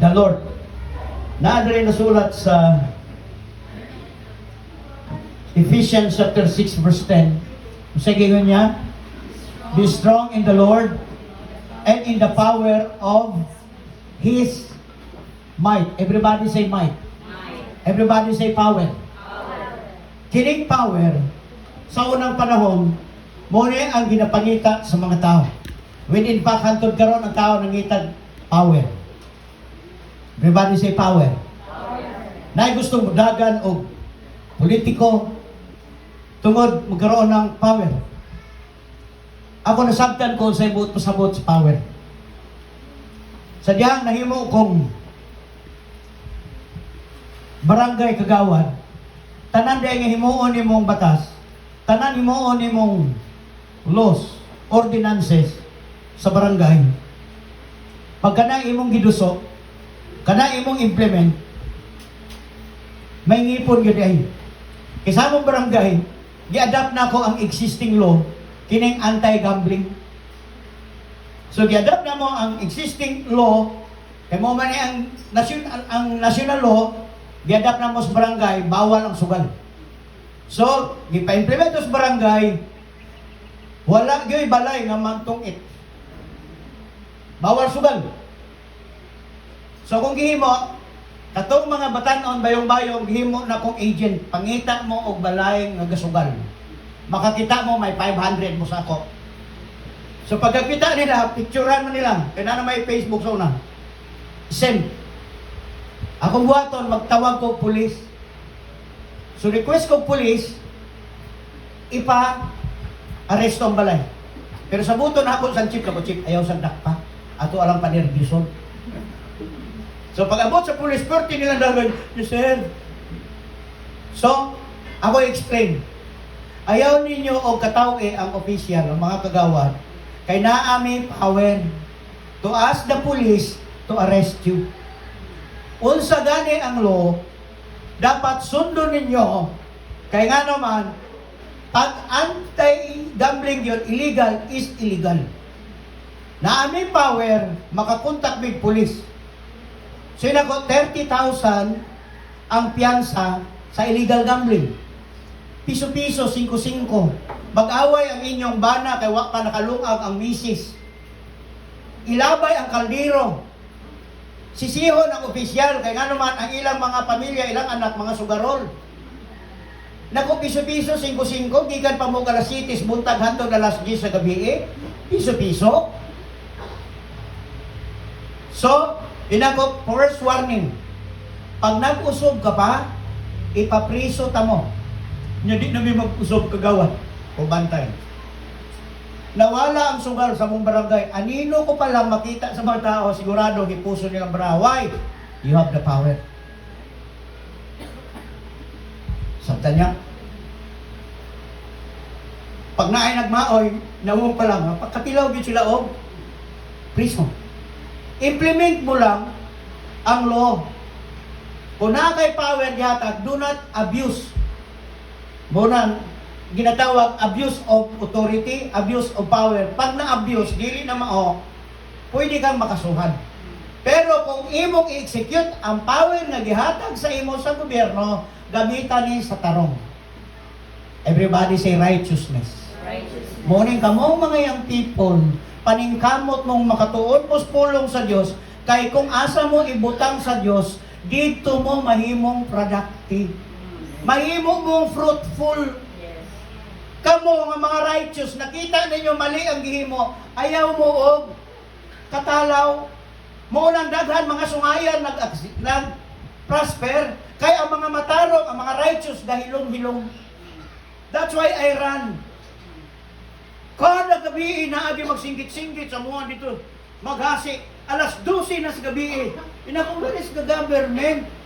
the Lord. Naadari na sulat sa Ephesians chapter 6 verse 10. Sige niya, be strong in the Lord and in the power of His might. Everybody say might. Everybody say power. Kining power, sa unang panahon, muna ang ginapangita sa mga tao. When in fact, hantod karon ang tao nangitag power. Everybody say power. Na gustong dagan o politiko tungod magkaroon ng power. Ako nasabtan ko sa ibut pasabot sa power. Sadyang nahimo kong barangay kagawad, tanan dahil himuon ni mong batas, tanan himuon ni mong laws, ordinances sa barangay. Pag kanang imong giduso, kanang imong implement, may ngipon yun ay. Kisa mong barangay, gi-adapt na ko ang existing law, kining anti-gambling. So gi-adapt na mo ang existing law, kay mo man ang national law, gi-adapt na mo sa barangay, bawal ang sugal. So, gipa-implement sa barangay, wala gyoy balay nga mantong-it. Bawal sugal. So kung gihimo, katong mga batanon bayong-bayong gihimo na kong agent, pangita mo og balay nga gasugal. Makakita mo may 500 mo sa ako. So pagkakita nila, picturean mo nila. Kaya na may Facebook sa una. Send. Akong buhaton, magtawag ko pulis. So request ko pulis, ipa-arresto ang balay. Pero sa buto na ako, sa chip, ayaw sa dakpa. Ato alang panergisyon. So pag abot sa pulis, 40 nilang dagan, yes sir. So, ako explain. Ayaw ninyo o katawi ang official, ang mga kagawad, kay naami power to ask the police to arrest you. Unsa gani ang law, dapat sundon ninyo, kay nga naman, pag anti-gambling yun, illegal is illegal. Naami power, makakontak big police. So yun ako, 30,000 ang piyansa sa illegal gambling. Piso-piso, 5-5. Mag-away ang inyong bana, kay wak pa nakalungag ang misis. Ilabay ang kaldero. Sisihon ang opisyal, kaya nga naman ang ilang mga pamilya, ilang anak, mga sugarol. Naku, piso-piso, 5-5, gigan pa mo alas 7, buntag hantog alas 10 sa gabi piso-piso. So, inako, first warning, pag nag-usog ka pa, ipapriso ta mo. Hindi na may mag-usog kagawad o bantay. Nawala ang sugal sa mong barangay. Anino ko palang makita sa mga tao, sigurado, hipuso nilang baraway. You have the power. Sabta niya. Pag naay nagmaoy, nawong pa lang, pagkatilaw yun sila o, priso. Implement mo lang ang law. Kung na kay power gihatag, do not abuse. Muna, ginatawag abuse of authority, abuse of power. Pag na-abuse, dili na mao, pwede kang makasuhan. Pero kung imong i-execute ang power na gihatag sa imo sa gobyerno, gamitan ni sa tarong. Everybody say righteousness. Righteousness. Morning ka mo mga young people, paningkamot mong makatuon pulong sa Dios, kay kung asa mo ibutang sa Dios, dito mo mahimong productive. Mahimo mong fruitful. Yes. Kamo nga mga righteous, nakita ninyo mali ang gihimo, ayaw mo og katalaw. Mo nang daghan mga sungayan nag-prosper, kay ang mga matarong, ang mga righteous dahilong-hilong. That's why I run. Kada gabi inaagi magsinggit-singgit sa mga dito, maghasi. Alas 12 na sa gabi. Inakumalis ka government.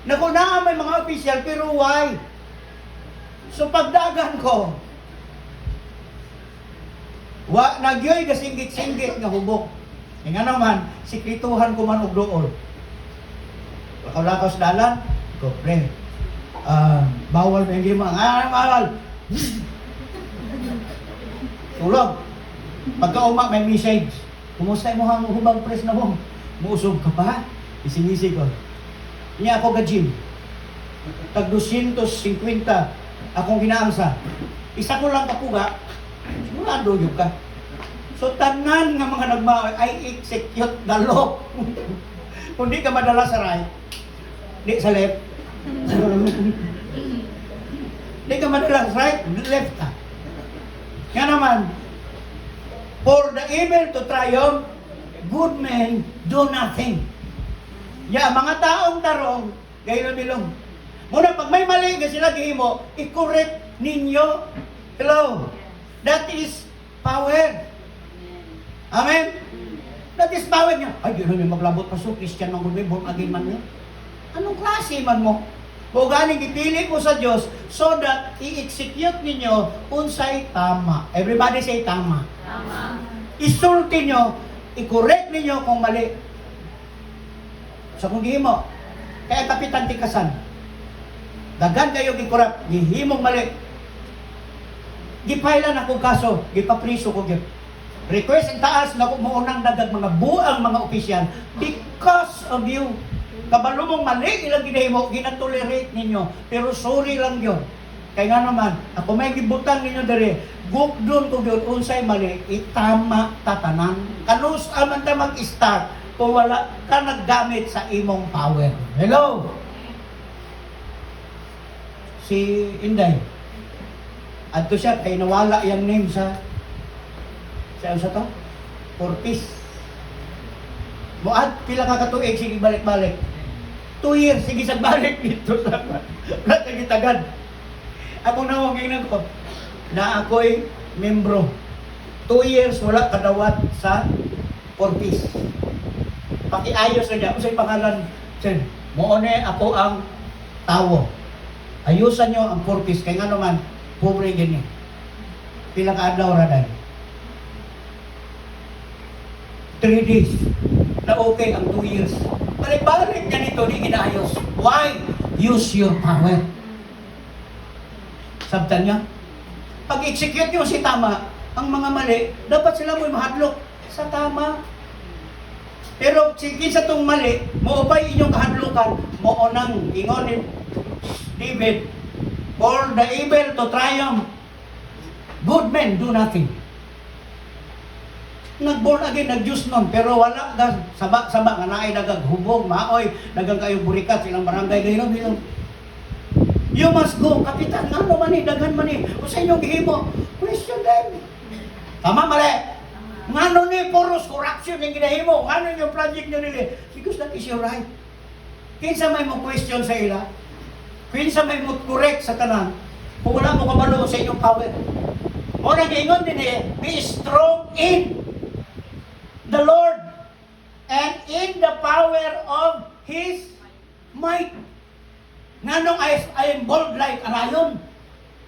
Naku na may mga official, pero why? So pagdagan ko, nagyoy kasinggit-singgit nga hubok. E nga naman, sikrituhan ko man og dool. Lakaw-lakaw sa dalan, ko, pre, bawal na hindi mga, bawal. Tulog. Pagka-uma, may message. Kumusta mo hang hubang pres na mo? Muusog ka pa? Isingisi ko. Niya ako ga-gym. Tag 250 akong ginaangsa. Isa ko lang kapuga, sigurado yun ka. So tanan nga mga nagmaoy ay execute dalo. Kung di ka madala sa right, di sa left. Di ka madala sa right, left ka. Nga naman, for the evil to triumph, good men do nothing. Ya, mga taong tarong, gayon nilong. Muna, pag may mali nga sila gihimo, i-correct ninyo. Hello? That is power. Amen? That is power niya. Ay, di namin maglabot pa so, Christian man gulmi, born again man niya. Anong klase man mo? Kung galing ipili mo sa Diyos so that i-execute ninyo unsay tama. Everybody say tama. Tama. Isulti nyo, i-correct ninyo kung mali. So kung gihimo, kaya kapitan tikasan, dagan kayo gikurap, gihimong mali. Gipailan ako kaso, gipapriso ko gyud. Request ang taas na kung maunang dadag mga buang mga opisyal because of you. Kabalo mong mali ilang ginahimo, ginatolerate ninyo. Pero sorry lang yun. Kaya nga naman, ako may gibutang ninyo dere, gukdon ko yun, unsay mali, itama tatanan. Kanus aman ta mag-start kung wala ka naggamit sa imong power. Hello? Si Inday, adto siya, kay nawala yung name sa to? Portis. Muad, pila ka katuig, sige balik-balik. 2 years, sige sa balik dito sa Nagagitagan. Ako nawagin ko na ako'y membro. 2 years, wala kadawat sa Portis. Pakiayos na niya. Usay pangalan, Sen, moone ako ang tawo. Ayusan nyo ang Portis. Kaya nga naman, pobre ganyan. Pila ka adlaw radan. 3 days na okay ang 2 years. Balik-balik ganito, di inaayos. Why? Use your power. Sabtan niya? Pag-execute nyo si tama, ang mga mali, dapat sila mo'y mahadlok sa tama. Pero sige sa itong mali, maubay inyong kahadlukan, maunang ingon ni David, for the evil to triumph, good men do nothing. Nag-born again, nag-Diyos nun, pero wala ka, saba-saba, nga naay nagaghubog, maoy, nagang kayo burikat, silang barangay, gayron, gayron. You must go, kapitan, nga naman eh, daghan man eh, o sa inyong gihimo, question them. Tama, mali. Nga nun eh, puros corruption yung ginahimo, nga nun yung project nyo nila, because that is your right. Kinsa may mo question sa ila, kinsa may mo correct sa tanan, kung wala mo kabalo sa inyong power. O nag-ingon din eh, be strong in the Lord and in the power of His might. Nanong I am bold like a lion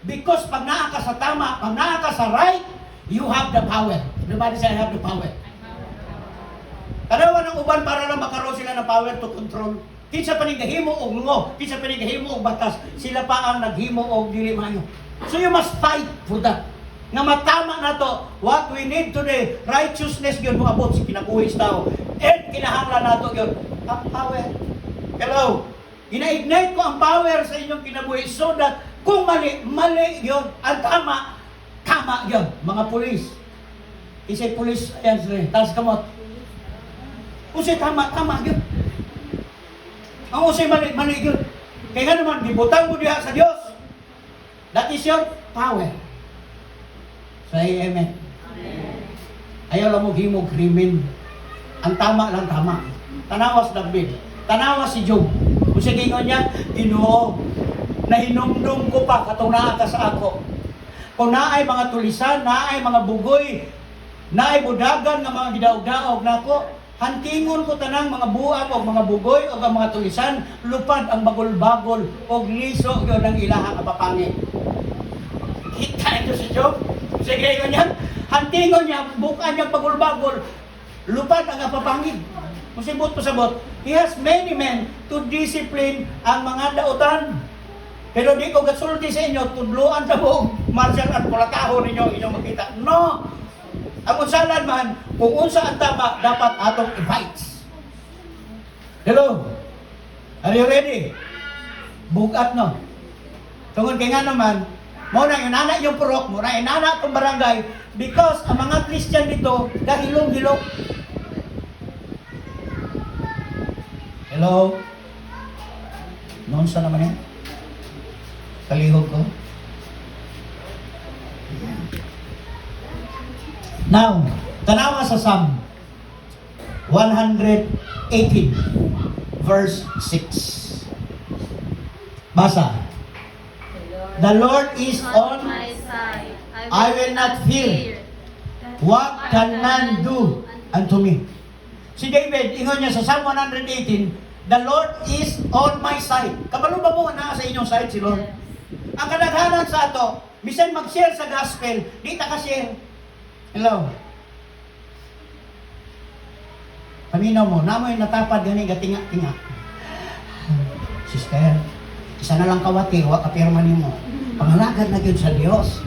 because pag naa ka sa tama, pag naa ka sa right, you have the power. Everybody say I have the power. Kanawa ng uban para lang makaroon sila ng power to control. Kinsa panigahimo og lungo, kinsa panigahimo og batas, sila pa ang naghimo og dili maayo. So you must fight for that. Nga matama na to, what we need today, righteousness yun moabot si kinabuhis tao. And kinahanglan na to yun, ang power. Hello? Ina-ignite ko ang power sa inyong kinabuhi so that kung mali, mali yun. Ang tama, tama yun. Mga pulis. Isa'y pulis, ayan sila, taas kamot. Kung sa'y tama, tama yun. Ang usay mali, mali yun. Kaya nga naman, dibutang mo diha sa Diyos. That is your power. Say amen. Amen. Ayaw lang mo himog krimen. Ang tama lang tama. Tanawas David. Tanawas si Job. Kung sa gingon niya, Ginoo, nahinumdum ko pa katong naa ka sa ako. Kung naay mga tulisan, naay mga bugoy, naay budagan nga mga gidaog-daog nako, hantingon ko tanang mga buang o mga bugoy o mga tulisan, lupad ang bagol-bagol o liso yun ang ilaha kapapangin. Kita ito si Job. Sige ko niya, hantingon niya, bukaan niya pagulbagol, lupad ang kapapangin. Musibot po sabot, he has many men to discipline ang mga dautan. Pero di ko gatsulti sa inyo, tudluan sa buong martial art, kulakaho ninyo, inyong makita. No! Ang unsalan man, kung unsa ang tama, dapat atong i-fight. Hello? Are you ready? Bugat no? Tungod kay nga naman, mo na inana yung purok, mo na inana itong barangay, because ang mga Christian dito, kahilong-hilok. Hello? Noon sa naman yan? Kalihog ko. Now, tanawa sa Psalm 118 verse 6. Basa. The Lord is on my side. I will not fear. What can man do unto me? Si David, ingon niya sa Psalm 118, the Lord is on my side. Kabalo ba mo na sa inyong side si Lord? Ang kadaghanan sa ato, bisan mag-share sa gospel, di ta ka-share. Hello? Paminaw mo, namoy natapad gani gatinga-tinga. Sister, isa na lang kawati, wa kapirma nimo. Pangalagad na gyud sa Dios.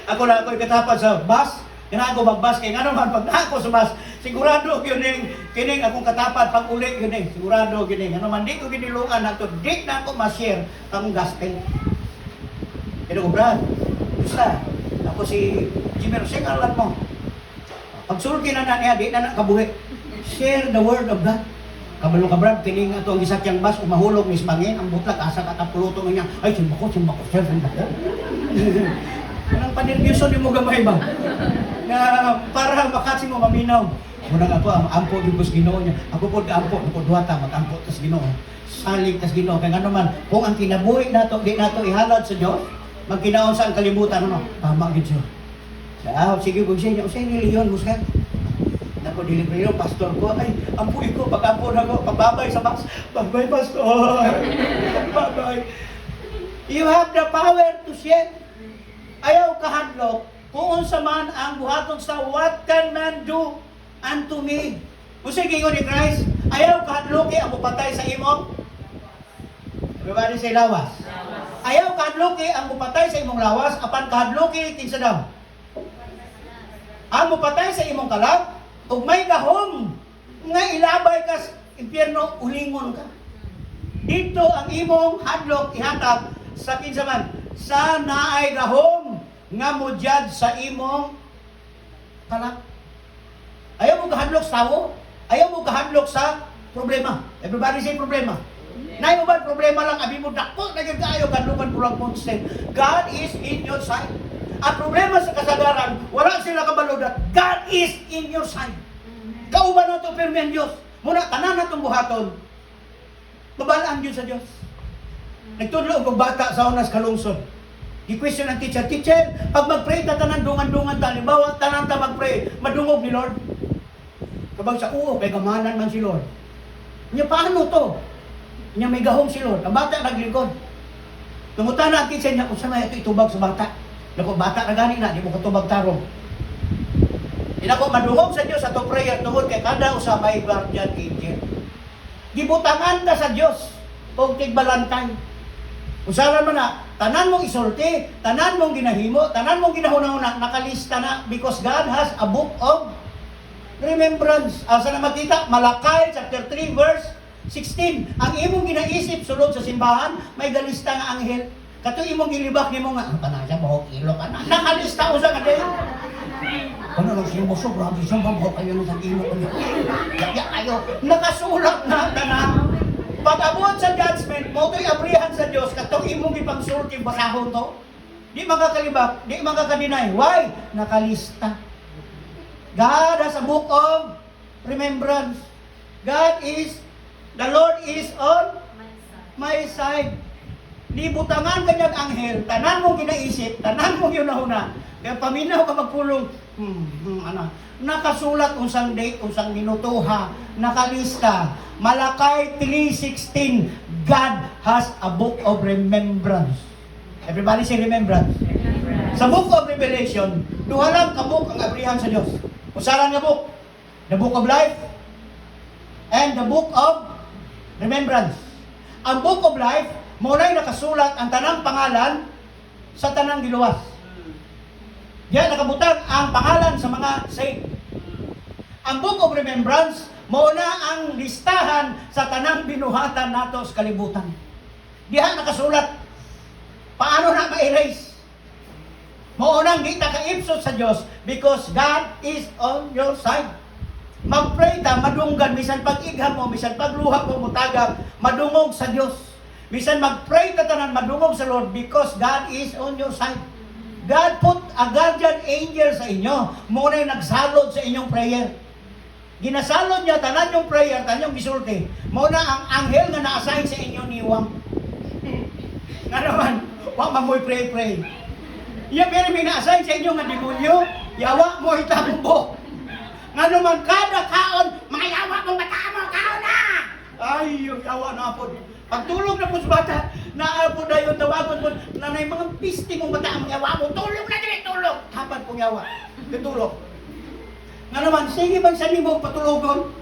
Ako na ako'y katapad sa bus, kaya ako magbus, kaya nga naman, pag ako sa bus, sigurado yun kining akong katapad, pag uli yun sigurado yun ano man, di ko ginilungan na ito, di na ako ma-share ang gospel. Pero ko, Brad, basta, ako si Jimmy Roseng, alam mo, pagsulti na niya, di na nakabuhi. Share the word of God. Kabalo ka, Brad, kining ito ang gisakyang bus, umahulog, mismangin, ang butlag, asa katapuluto niya, ay, simba ko, share, simba ko. Anong panirgyoso ni mo gamay ba? Na para makasi mo maminaw. Munang ako, ampo yung bus Ginoo niya. Ako po ampo, ako duwata, mag-ampo tas Ginoo. Salig tas Ginoo. Kaya nga naman, kung ang kinabuhi nato, di nato ihalad sa Diyos, magkinaon sa ang kalibutan, ano? Tama gid siya. Sige, kung siya niya, niliyon, muskan. Ako delivery yung pastor ko, ay, ampuin ko, pag-ampo na ko, pagbabay sa bus, pagbabay pastor, pagbabay. You have the power to share. Ayaw kahadlok, kung unsa man ang buhaton sa what can man do unto me. Kung sige ni Christ, ayaw kahadloki ang mupatay sa imong. Everybody say lawas. Ayaw kahadloki ang mupatay sa imong lawas, apan kahadloki kinsa daw. Ang mupatay sa imong kalag, ug may gahom nga ilabay ka sa impyerno, ulingon ka. Dito ang imong hadlok ihatag sa kinsa man, sa naay gahom nga mujad sa imong kalag. Ayaw mo kahadlok sa tao, ayaw mo kahadlok sa problema. Everybody say problema. Nay mo ba problema lang abi mo dakpo na gyud kaayo kadlukan pulang monster. God is in your side. Ang problema sa kasagaran, wala sila kabalo that God is in your side. Kauban na ito pirmi ang Diyos. Muna tanan na itong buhaton. Mabalaan yun sa Diyos. Nagtudlo ang bata sa unas kalungsod. I-question ang teacher, pag mag-pray, tanan dungan-dungan ta. Halimbawa, tanan ta mag-pray, madungog ni Lord. Kapag sa kay gamanan man si Lord. Niya, paano to? Niya, may gahong si Lord. Ang bata naglingkod. Tungutan na ang teacher niya, kung saan na ito itubag sa bata. Naku, bata na gani na, di mo katubag tarong. Inako, madungog sa Diyos ato prayer tungod kay kada usa may guardian angel. Gibutangan ka sa Diyos og tigbalantay. Usaran mo na, tanan mong isulti, tanan mong ginahimo, tanan mong ginahuna-una, nakalista na because God has a book of remembrance. Asa na makita? Malakay chapter 3 verse 16. Ang imong ginaisip sulod sa simbahan, may galista nga anghel. Kato imong gilibak nimo nga, ang panasya mo kilo ka na. Nakalista usa ka din. Ano lang siya mo, grabe siya, mabaw kayo ng pag-imo ko niya. Kaya kayo, nakasulat na tanan. Pag-abot sa judgment, mo to'y abrihan sa Diyos, katong imong ipagsulti basahon to. Di makakalibak, di makakadinay. Why? Nakalista. God has a book of remembrance. The Lord is on my side. Di butangan kanyang anghel, tanan mong ginaisip, tanan mong yunahuna. Kaya paminaw ka magpulong, nakasulat unsang date, unsang minutuha, nakalista. Malakay 3:16, God has a book of remembrance. Everybody say remembrance. Sa book of Revelation, duha lang ka book ang abrihan sa Dios. Usaran nga book, the book of life and the book of remembrance. Ang book of life, muna'y nakasulat ang tanang pangalan sa tanang giluwas. Diyan nakabutang ang pangalan sa mga saved. Ang book of remembrance, Mauna ang listahan sa tanang binuhatan nato sa kalibutan. Diha nakasulat. Paano na ma-erase? Maunang di ta kaipsot sa Dios because God is on your side. Mag-pray ta, madunggan, bisan pag-igham mo, bisan pagluha mo, mutagag, madungog sa Dios. Bisan mag-pray ta tanan, madungog sa Lord because God is on your side. God put a guardian angel sa inyo. Muna yung nagsalod sa inyong prayer. Ginasalod niya, tanan yung prayer, tanan yung gisulti. Muna ang anghel nga na-assign sa inyo niwang. Nga naman, wag mamoy pray. Iya pero may na-assign sa inyo nga demonyo, yawa mo itambo. Nga naman, kada kaon, mga yawa mong bata mo, kaon na! Ay, yung yawa na po. Pagtulog na po sa bata, naapo na yung tawagon mo, nanay mga pisti mong bata ang yawa mo, tulog na din, tulog! Kapan pong yawa, tutulog. Nga naman, sige bang sa mo patulogon?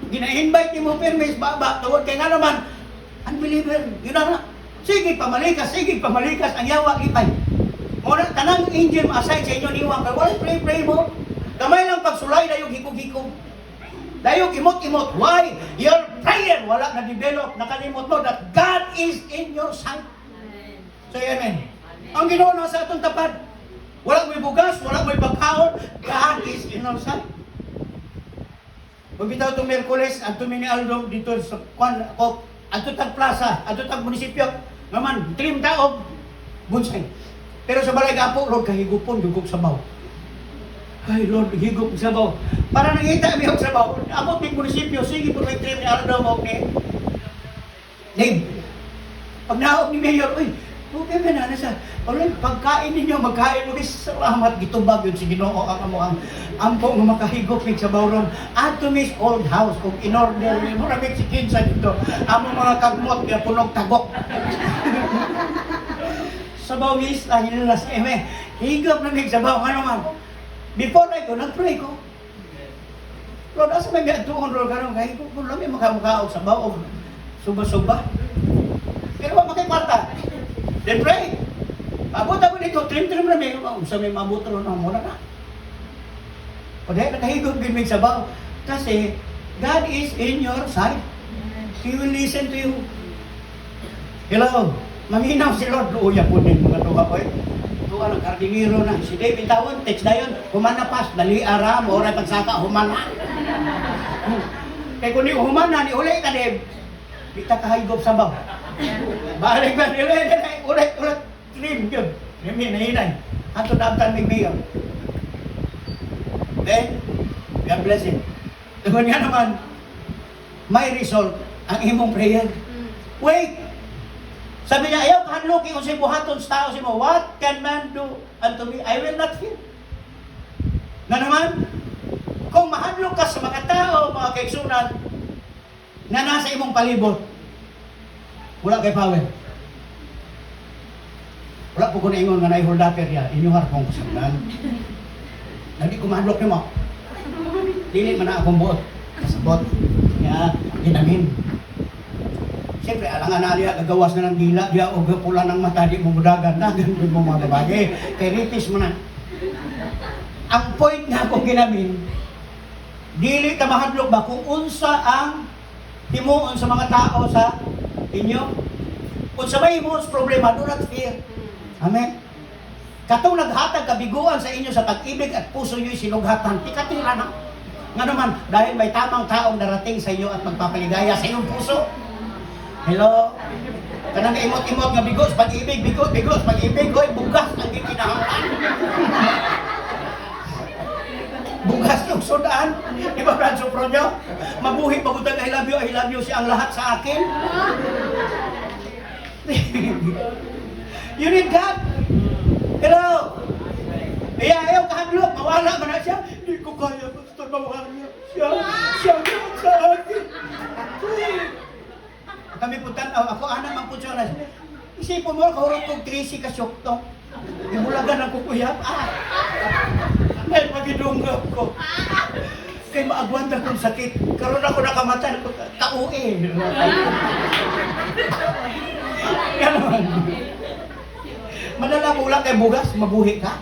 Gina-invite ni mo permis, baba, tawag kay nga naman, unbeliever, yun na. Sige pamalikas, ang yawa ipay. Muna, tanang angel ma-assign sa inyo niwang, kaya wala pray mo. Kamay lang pagsulay, dayog hikog-hikog. Dayog imot-imot. Why? Your prayer, wala na-develop, nakalimot mo that God is in your side. So, amen. Ang Ginoo na sa atong tapad. Wala may bugas, wala may pagkaon, God is in our side. Magbitaw itong Merkules, at tumini Aldo dito sa Adto tag plaza, adto tag munisipyo, naman, 3 taog, bonsai. Pero sa balay gapo, Lord, kahigupon, higop sabaw. Ay, Lord, higop sabaw. Para nakita mi og sabaw, abot ng munisipyo, sige po may 3 ni Aldo mo ni Dave. Pag naog ni Mayor, uy, okay ba na sa, pagkain ninyo, magkain mo, salamat, gitubag yun si Ginoo ang amuang ampong nga makahigop ng sabaw ron. Ato mis old house, kung in-order mo, maraming si Kinsa dito, among mga kagmot, kaya punog tagok. Sabaw mis, hinilas keme, higop na ng sabaw, ano man. Before I go, nag-pray ko. Lord, asa may gatuon ron, karong kahigop ko lang, may makamukaog sabaw, o suba-suba. Pero ba makikwarta? Then pray. Abot ako nito, trim-trim na may sa may mabutro na muna na. O dahil nakahigop din may sabaw. Kasi, God is in your side. He will listen to you. Hello? Maminaw si Lord. Luya po din mga tuwa ko eh. Tuwa ng kardinero na. Si David tawon, text na yun. Humanapas, dali aram, oray pagsaka, humana. Kaya kung ni humana, ni ulit ka Dave. Di ta kahigop sabaw. Balik ba? Ulit. Trim yun. Remi, nahinay. Ato daabtan may mayor. Okay? God bless him. Tugon nga naman, may result ang imong prayer. Wait! Sabi niya, ayaw kahanlukin kung si buhaton sa tao si mo. What can man do unto me? I will not fear. Na naman, kung mahadlok ka sa mga tao, mga kaigsunan, na nasa imong palibot, wala kay power. Wala po ko na ingon nga na-hold up ya, inyong harapong kasagunan. Lagi ko mahadlok niyo mo. Dili man na akong buot. Kasabot. Kaya, ginamin. Siyempre, alangan na niya, gagawas na ng dila, diya o pula ng mata, di mo mudagan na, ganun mo mga babae. Kay ritis mo na. Ang point nga kung ginamin, dili ka mahadlok ba kung unsa ang himuon sa mga tao sa inyo? Kung sa may himuon sa problema, do not fear. Amen? Katong naghatag kabiguan sa inyo sa pag-ibig at puso nyo'y sinughatan, tikatira na. Nga naman, dahil may tamang taong darating sa inyo at magpapaligaya sa iyong puso. Hello? Kanang imot-imot nga bigos, pag-ibig, bigos, pag-ibig, hoy, bugas ang gikinahanglan. Bugas yung sudaan. Di ba, Brad Sopro nyo? Mabuhi pagutang I love you siya ang lahat sa akin. You need God. Hello? Kaya ayaw kahadlok, mawala man na siya. Hindi ko kaya, Pastor, mawala siya. Siya sa akin. Kami puntan, ako anak ang punsyonas. Isipon mo, kahurot kong Tracy Kasyokto. Ibulagan ang kukuyap. Ay, magidunggap ko. Kaya maagwanda kong sakit. Karoon ako nakamatan ko, tauin. Ganon. Madala mo lang kay bugas, mabuhi ka.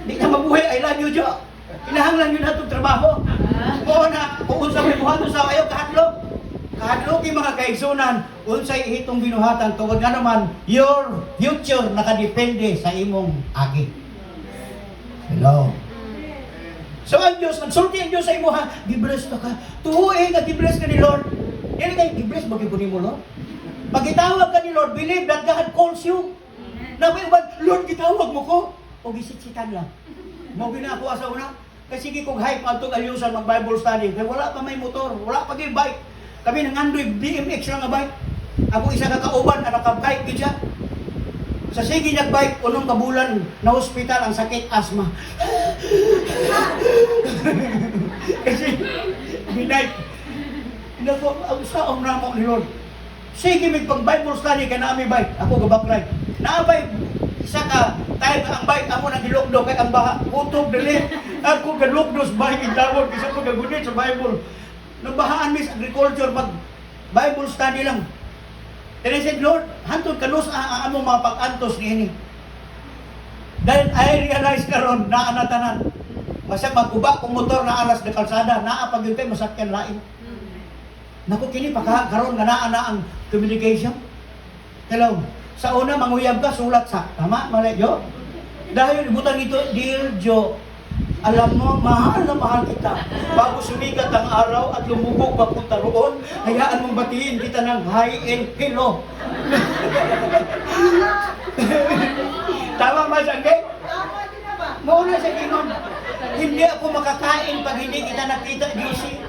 Di ka mabuhi, I love you, Jo. Kinahanglan yun natong trabaho. Mo na, kung unsa may buhaton sa kayo, kahadlok. Kahadlok yung mga kaigsunan, unsay ihitong binuhatan, tungod nga naman, your future nakadepende sa imong agi. Hello. So ang Diyos, nagsulti ang Diyos sa imo ha, gibless ka. Tuhuin nga gibless ka ni Lord. Dili kayo gibless, magiging mo Lord. Pag itawag ka ni Lord, believe that God calls you. Nabi ba, Lord, gitawag mo ko. O gisit-sitan lang. Mo ako sa una. Kasi sige kong hype ang itong alyusan mag-Bible study. Kaya wala pa may motor, wala pa yung bike. Kami nangandoy BMX lang nga bike. Ako isa kakauban na naka-bike din siya. Sa sige niya bike, unong kabulan na hospital ang sakit asma. Kasi binike. Nako, ang saong namo ni Lord. Sige may pag-Bible study ka na may bike. Ako gabakray. Naabay, isa ka, tayo ang bike, ako nang gilokdo kay ang baha. Utog dali. Ako galokdos bike itawag. Isa ko gagunit sa Bible. Nabahaan mis agriculture mag Bible study lang. And I said, Lord, hantod kanus among mga pag-antos niini. Then I realized karon na anatanan. Masag magkuba kung motor na alas na kalsada, naa pag yun kayo masakyan lain. Naku kini karon nga naa na ang communication. Hello. Sa una manguyab ka sulat sa tama mali Jo. Dahil ibutan ito, dear Jo, alam mo, mahal na mahal kita. Bago sumikat ang araw at lumubog papunta roon, hayaan mong batiin kita ng hi and hello. Tama ba, Sanggay? Mauna sa Ginon, hindi ako makakain pag hindi kita nakita, GC.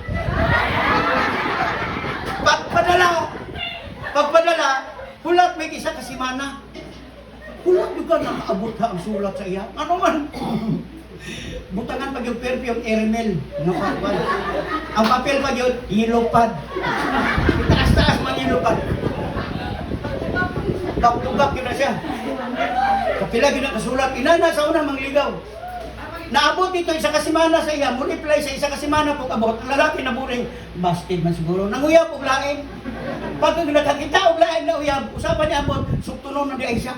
Pagpadala, hulat may isa kasimana. Hulat juga nakaabot ha ang sulat sa iya. Ano man? Butangan pag yung perfume Airmel. Ang papel pag yung yellow pad. Taas-taas man yellow pad. Tugak yun na siya. Kapila ginakasulat. Inana sa una mangligaw. Naabot dito isa kasimana sa iya. Multiply sa isa kasimana pag abot. Ang lalaki na buring. Bastid man siguro. Nanguyab og lain. Pag nakakita og lain na uyab. Usapan niya abot. Suktunon na di ay siya.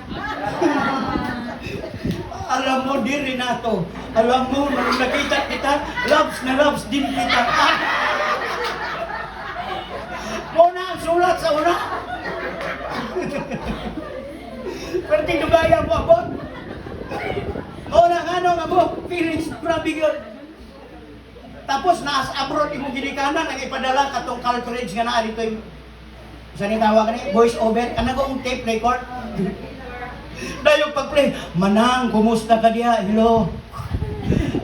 Alam mo, di Renato. Alam mo, nung nakita kita, loves din kita. Muna ang sulat sa una. Pero tinugaya mo, abot. Muna nga nung abot, feelings, grabe yun. Tapos, naas abroad, imong ginikanan, ang ipadala katong cartridge nga naa dito yung saan yung tawag ka voice over, kanagong tape record. Dahil pag-play, Manang, kumusta ka diya? Hello.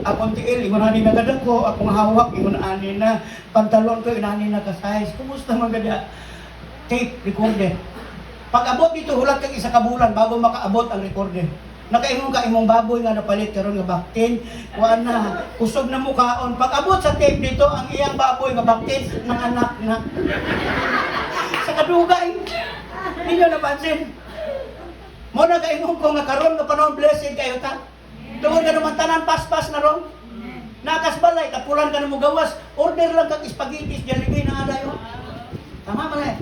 Akong tiil, ingon ani na gada ko. Akong hawak, ingon ani na. Pantalon ko, inani na ka-size. Kumusta man gada? Tape, recorder. Pag abot dito, hulat kang isa kabulan bago makaabot ang recorder. Nakaingon ka imong baboy nga napalit karon nga baktin. Kuan na, kusog na mukhaon. Pag abot sa tape dito, ang iyang baboy nga baktin, nanganak na. Sa kadugay. Ninyo napansin. Mo na kaingon ko nga karon nga panahon blessed kayo ta. Tungod ka naman tanan paspas na ron. Nakas balay kapulan ka na mo gawas. Order lang kag spaghetti Jollibee na adayo. Tama man eh.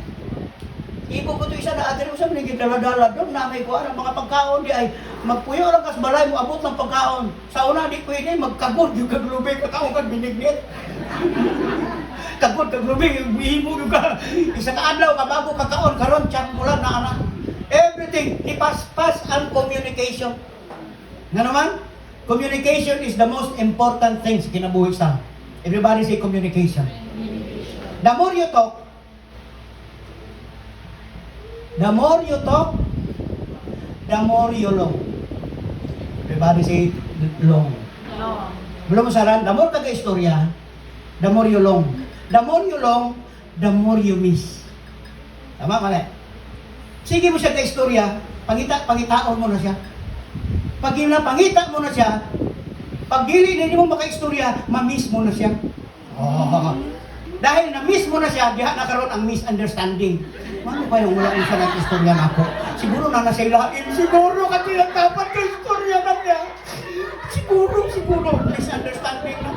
Ibo ko to isa na adre usab ni gidala-dala don na may kuan ang mga pagkaon di ay magpuyo lang kas balay mo abot ng pagkaon. Sa una di pwede magkagod yung kaglubi kakaon kag binignit. Kagod kaglubi himo ka. Isa ka adlaw ka bago kakaon karon tiyan bulan na ana. Everything, ipaspas ang communication. Nga naman, communication is the most important thing sa kinabuhi sa. Everybody say communication. The more you talk, the more you long. Everybody say long. Belum masaran, the more kaga-istorya, the more you long. The more you long, the more you miss. Tama mali? Sige mo siya ka-istorya, pangitaon mo na siya. Pag pangita mo na siya, pag dili din mo maka-istorya, ma-miss mo na siya. Oh. Dahil na-miss mo na siya, diha nakaroon ang misunderstanding. Ano ba yung wala siya nag-istorya na ako? Siguro na nasa ilahin. Siguro kasi nagdapat ka-istorya na niya. Siguro. Misunderstanding na.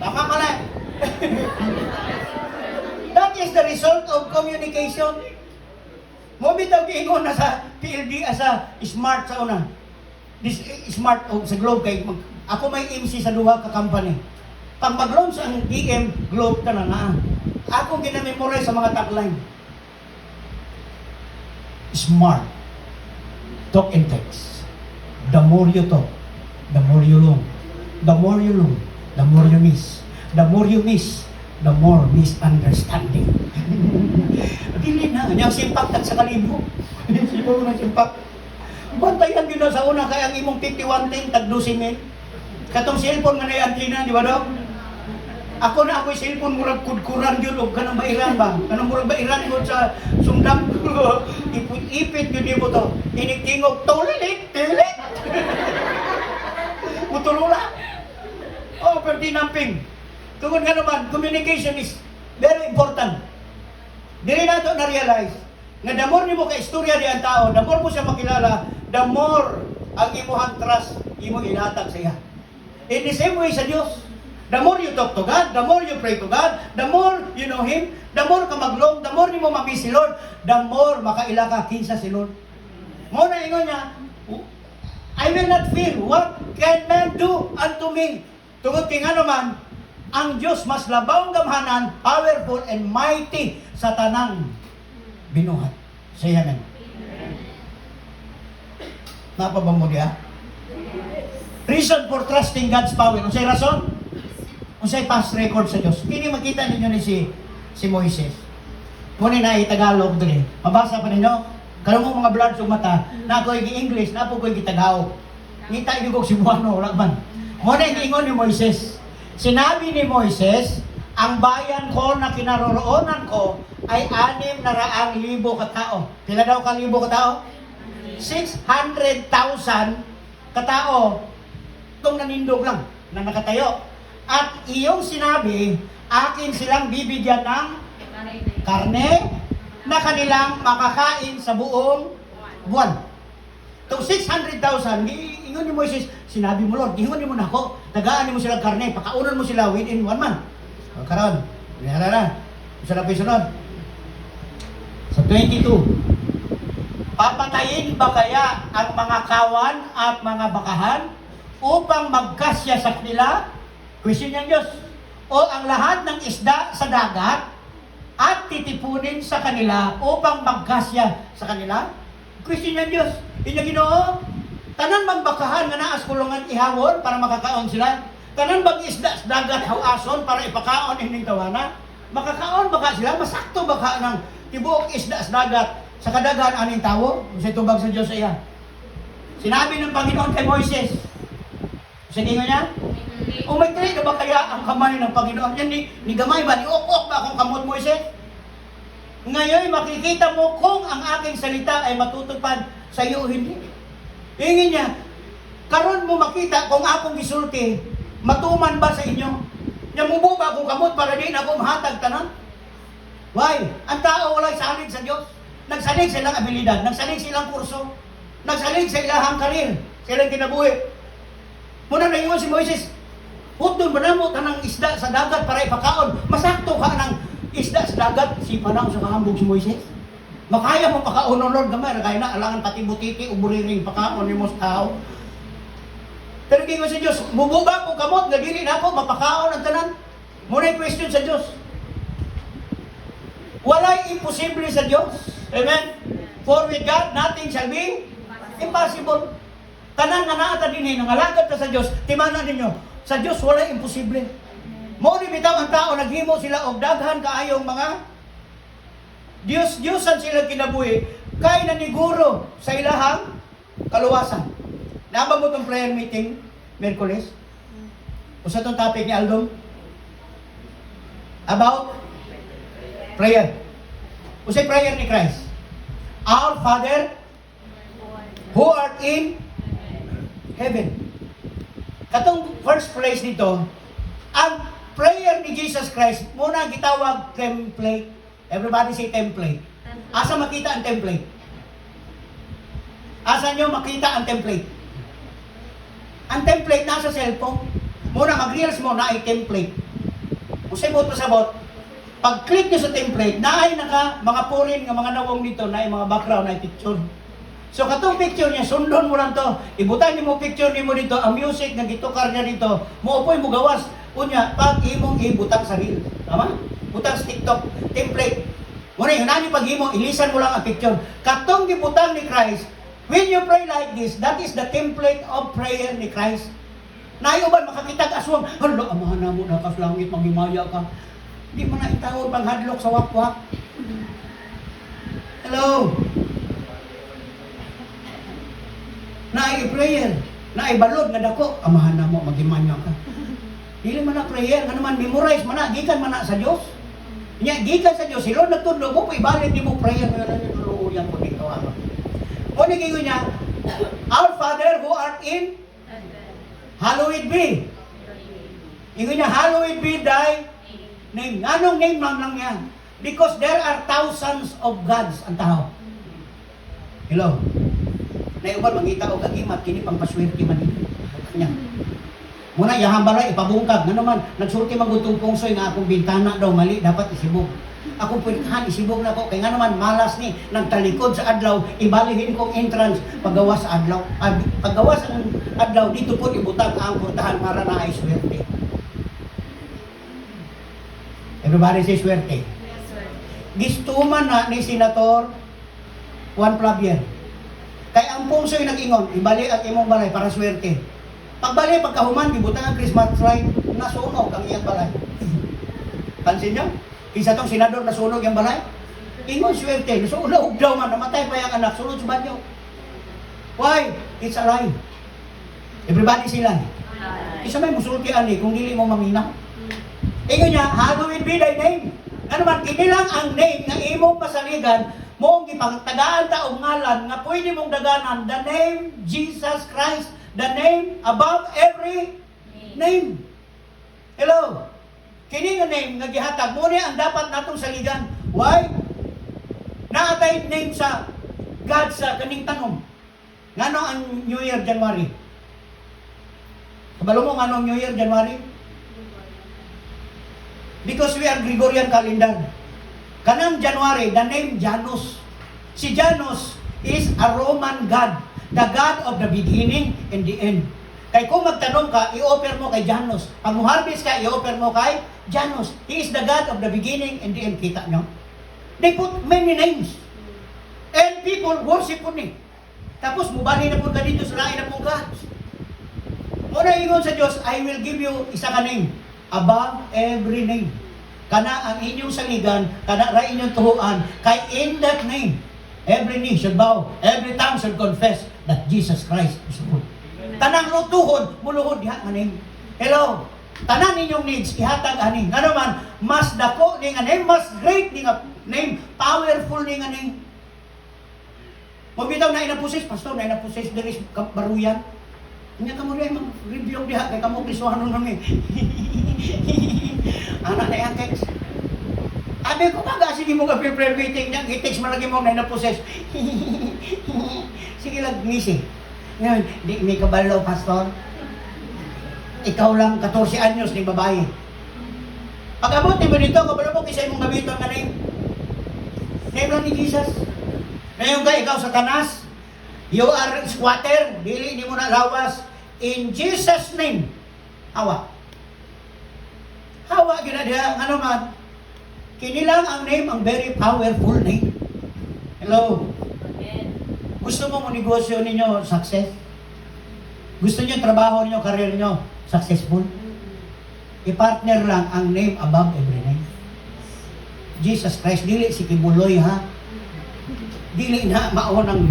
Tama pala. That is the result of communication. Mo bitaw giingon na sa PLD sa smart sa una. this smart o sa Globe kay ako may MC sa duha ka company. Pag mag-launch ang DM Globe ka na ako ginamemorize sa mga tagline. Smart. Talk and text. The more you talk, the more you long. The more you long, the more you miss. The more you miss, the more misunderstanding. Dili na, niyang simpak sa kalibo. Sipo na simpak. Bantayan yun na sa una, kaya ang imong 51 ting, tag-12 mil. Katong cellphone nga na yung antina, di ba daw? Ako na ako'y cellphone, murag kudkuran yun, o kanang bairan ba? Kanang murag bairan yun sa sundang. Ipit yun mo to. Inig-tingog, tulilit, tilit. Mutulula. Oh, pero dinamping. Tungkol nga naman, communication is very important. Dili na ito na-realize nga the more nimo ka-istorya di ang tao, the more mo siya makilala, the more ang imuhang trust, imo ilatag sa iya. In the same way sa Diyos, the more you talk to God, the more you pray to God, the more you know Him, the more ka maglong, the more nimo mabis si Lord, the more makaila ka kinsa si Lord. Mo na ingon niya, I will not fear, what can man do unto me? Tungod kay nga naman, ang Diyos mas labawng gamhanan, powerful and mighty sa tanang binuhat. Say amen. Napabang mo diya? Reason for trusting God's power. Unsay rason? Unsay past record sa Diyos. Kini makita ninyo ni si Moises. Kung na Tagalog dili. Mabasa pa ninyo? Karon mo mga blood sa mata, na ako i-English, na ako i-Tagalog. Ngita yung kong Cebuano, wala man. Muna yung ingon ni Moises. Sinabi ni Moises, ang bayan ko na kinaroroonan ko ay 600,000 katao. Pila daw ka libo katao? 600,000 katao. Itong nanindog lang na nakatayo. At iyong sinabi, akin silang bibigyan ng karne na kanilang makakain sa buong buwan. Itong 600,000, ingon ni Moises, sinabi mo Lord, ingon mo na ako, tagaan mo sila karne, pakaunan mo sila within 1 month. O karon, nihara na. Isa na sunod. Sa 22, papatayin ba kaya ang mga kawan at mga bakahan upang magkasya sa kanila? Question ng Diyos. O ang lahat ng isda sa dagat at titipunin sa kanila upang magkasya sa kanila? Question ng Diyos. Inya Ginoo, tanan magbakahan nga naas kulungan ihawon para makakaon sila? Tanan bang isda sa dagat hawason para ipakaon ining tawana? Makakaon baka sila? Masakto baka ng tibuok isda sa dagat sa kadaghan aning tawo? Kasi tubag sa Diyos sa iya. Sinabi ng Panginoon kay Moises, sa tingin niya, umitri na ba kaya ang kamay ng Panginoon? Yan ni gamay ba? Ni ok ba akong kamot Moises? Ngayon, makikita mo kung ang aking salita ay matutupad sa iyo o hindi. Hingin niya, karon mo makita kung akong gisulti, matuman ba sa inyo? Yamubo ba akong kamot para din ako mahatag tanan? Why? Ang tao walay salig sa Diyos. Nagsalig sa ilang abilidad, nagsalig sa ilang kurso, nagsalig sa ilang karir, sa ilang kinabuhi. Muna na ingon si Moises, hutdon ba na mo tanang isda sa dagat para ipakaon? Masakto ka ng isda sa dagat, si panang sa kahambog si Moises. Makaya mo pakaon ng Lord gamay, kaya na alangan pati butiti o buriring pakaon ni mos tao. Pero gingon sa Diyos, mubo ba kung kamot, nagiri na ako, mapakaon ang tanan? Muna yung question sa Diyos. Walay imposible sa Diyos. Amen? For with God, nothing shall be impossible. Tanan nga naata din nangalagad ta sa Diyos, timanan ninyo, sa Diyos walay imposible. Mo ni bitaw ang tao, naghimo sila og daghan kaayong mga Diyos-Diyosan sila kinabuhi, kay naniguro sa ilahang kaluwasan. Naba mo itong prayer meeting, Merkules? O sa itong topic ni Aldom? About prayer. O sa prayer ni Christ. Our Father, who art in heaven. Katong first place nito, ang prayer ni Jesus Christ, muna gitawag template. Everybody say template. Asa makita ang template? Asa nyo makita ang template? Ang template nasa cellphone. Muna mag-reels mo na ay template. Kung sabot mo sabot, pag-click nyo sa template, na ay mga purin, mga nawong dito, na ay mga background, na ay picture. So katong picture niya, sundon mo lang to. Ibutan niyo mo picture niyo mo dito, ang music nga gitukar niya dito. Muupoy mo gawas. Unya, pag imong ibutang sa reel. Tama? Butang sa TikTok, template. Muna yun, ano pag imo, ilisan mo lang ang picture. Katong gibutang ni Christ, when you pray like this, that is the template of prayer ni Christ. Nayuban, makakita ka aswang, hala, amahan na mo, nakaslangit, magimaya ka. Hindi mo na itawag panghadlok sa wakwak. Hello? Prayer, balod nga dako, amahan na mo, magimanya ka. Dili man na prayer, nga naman memorize man na, gikan man na sa Dios. Nya gikan sa Dios, sila nagtudlo mo, ibalid ni mo prayer nga lang yung yang ko dito ano. O naging niya, Our Father who art in hallowed be. Ingon niya, hallowed be thy name. Anong name lang yan? Because there are thousands of gods ang tao. Hello? Naiuban mangita o kagimat, kini pang paswerte man niya. Muna, yahang balay, ipabungkag. Nga naman, nagsulti magutong pungsoy nga akong bintana daw, mali, dapat isibog. Akong pwedhan, isibog na ko. Kaya nga naman, malas ni, nagtalikod sa adlaw, ibalihin kong entrance, paggawas sa adlaw. Paggawas ang adlaw, dito po ibutang ang purtahan para na ay swerte. Everybody say swerte. Yes, sir. Gistuman na ni Senator Juan Flavier. Kaya ang pungsoy nag-ingon, ibali at imong balay para swerte. Pagbali, pagkahuman, gibutang ang Christmas tree, nasunog ang iyang balay. Pansin nyo? Isa tong senador nasunog ang balay. Ingon swerte, nasunog daw man, namatay pa yung anak, sulod sa banyo. Why? It's a lie. Everybody sila. Isa may musulti ani kung dili mo maminaw. Ingon niya, hallowed be thy name. Ano man, kinilang ang name nga imong pasaligan, mo ang ipagtagaan ta og ngalan nga pwede mong daganan, the name Jesus Christ, the name above every name. Hello? Kini nga name nga gihatag mo ni ang dapat natong saligan. Why? Naatay name sa God sa kaning tanom. Ngano ang New Year January? Kabalo mo ngano ang New Year January? Because we are Gregorian calendar. Kanang January, the name Janus. Si Janus is a Roman god, the god of the beginning and the end. Kay kung magtanong ka, i-offer mo kay Janus. Pag harvest ka, i-offer mo kay Janus. He is the god of the beginning and the end. Kita nyo? They put many names. And people worship po ni. Tapos, mubali na po ka dito sa lain na pong gods. Muna ingon sa Diyos, I will give you isa ka name. Above every name. Kana ang inyong saligan, kana ra inyong tuhuan, kay in that name, every knee shall bow, every tongue shall confess that Jesus Christ is Lord. Tanang lutuhod, muluhod diha nga name. Hello? Tanan ninyong needs, ihatag ani. Nga naman, mas dako ni nga name, mas great ni nga name, powerful ni nga name. Magbitaw na inapusis, pastor, na inapusis, there is baruyan. Nga kamo rin, mag-review diha, kay kamo krisuhanon namin. Anak na yan, text. Abi ko baga, sige mo ka prayer meeting niya, i-text mo lagi mo na naposes. Sige lang, ngisi. Ngayon, di may kabalo, pastor. Ikaw lang 14 anyos ni babae. Pag abot mo dito, kabalo mo kisay mong gabiton na name. Name lang ni Jesus. Ngayon ka, ikaw Satanas, you are squatter, dili ni mo na lawas. In Jesus' name, hawa. Hawa, ginadya, ano man, kinilang ang name, ang very powerful name. Hello? Amen. Gusto mo negosyo ninyo success? Gusto niyo trabaho ninyo, career niyo successful? I-partner lang ang name above every name. Jesus Christ, dili si Kibuloy ha? Dili na mao ng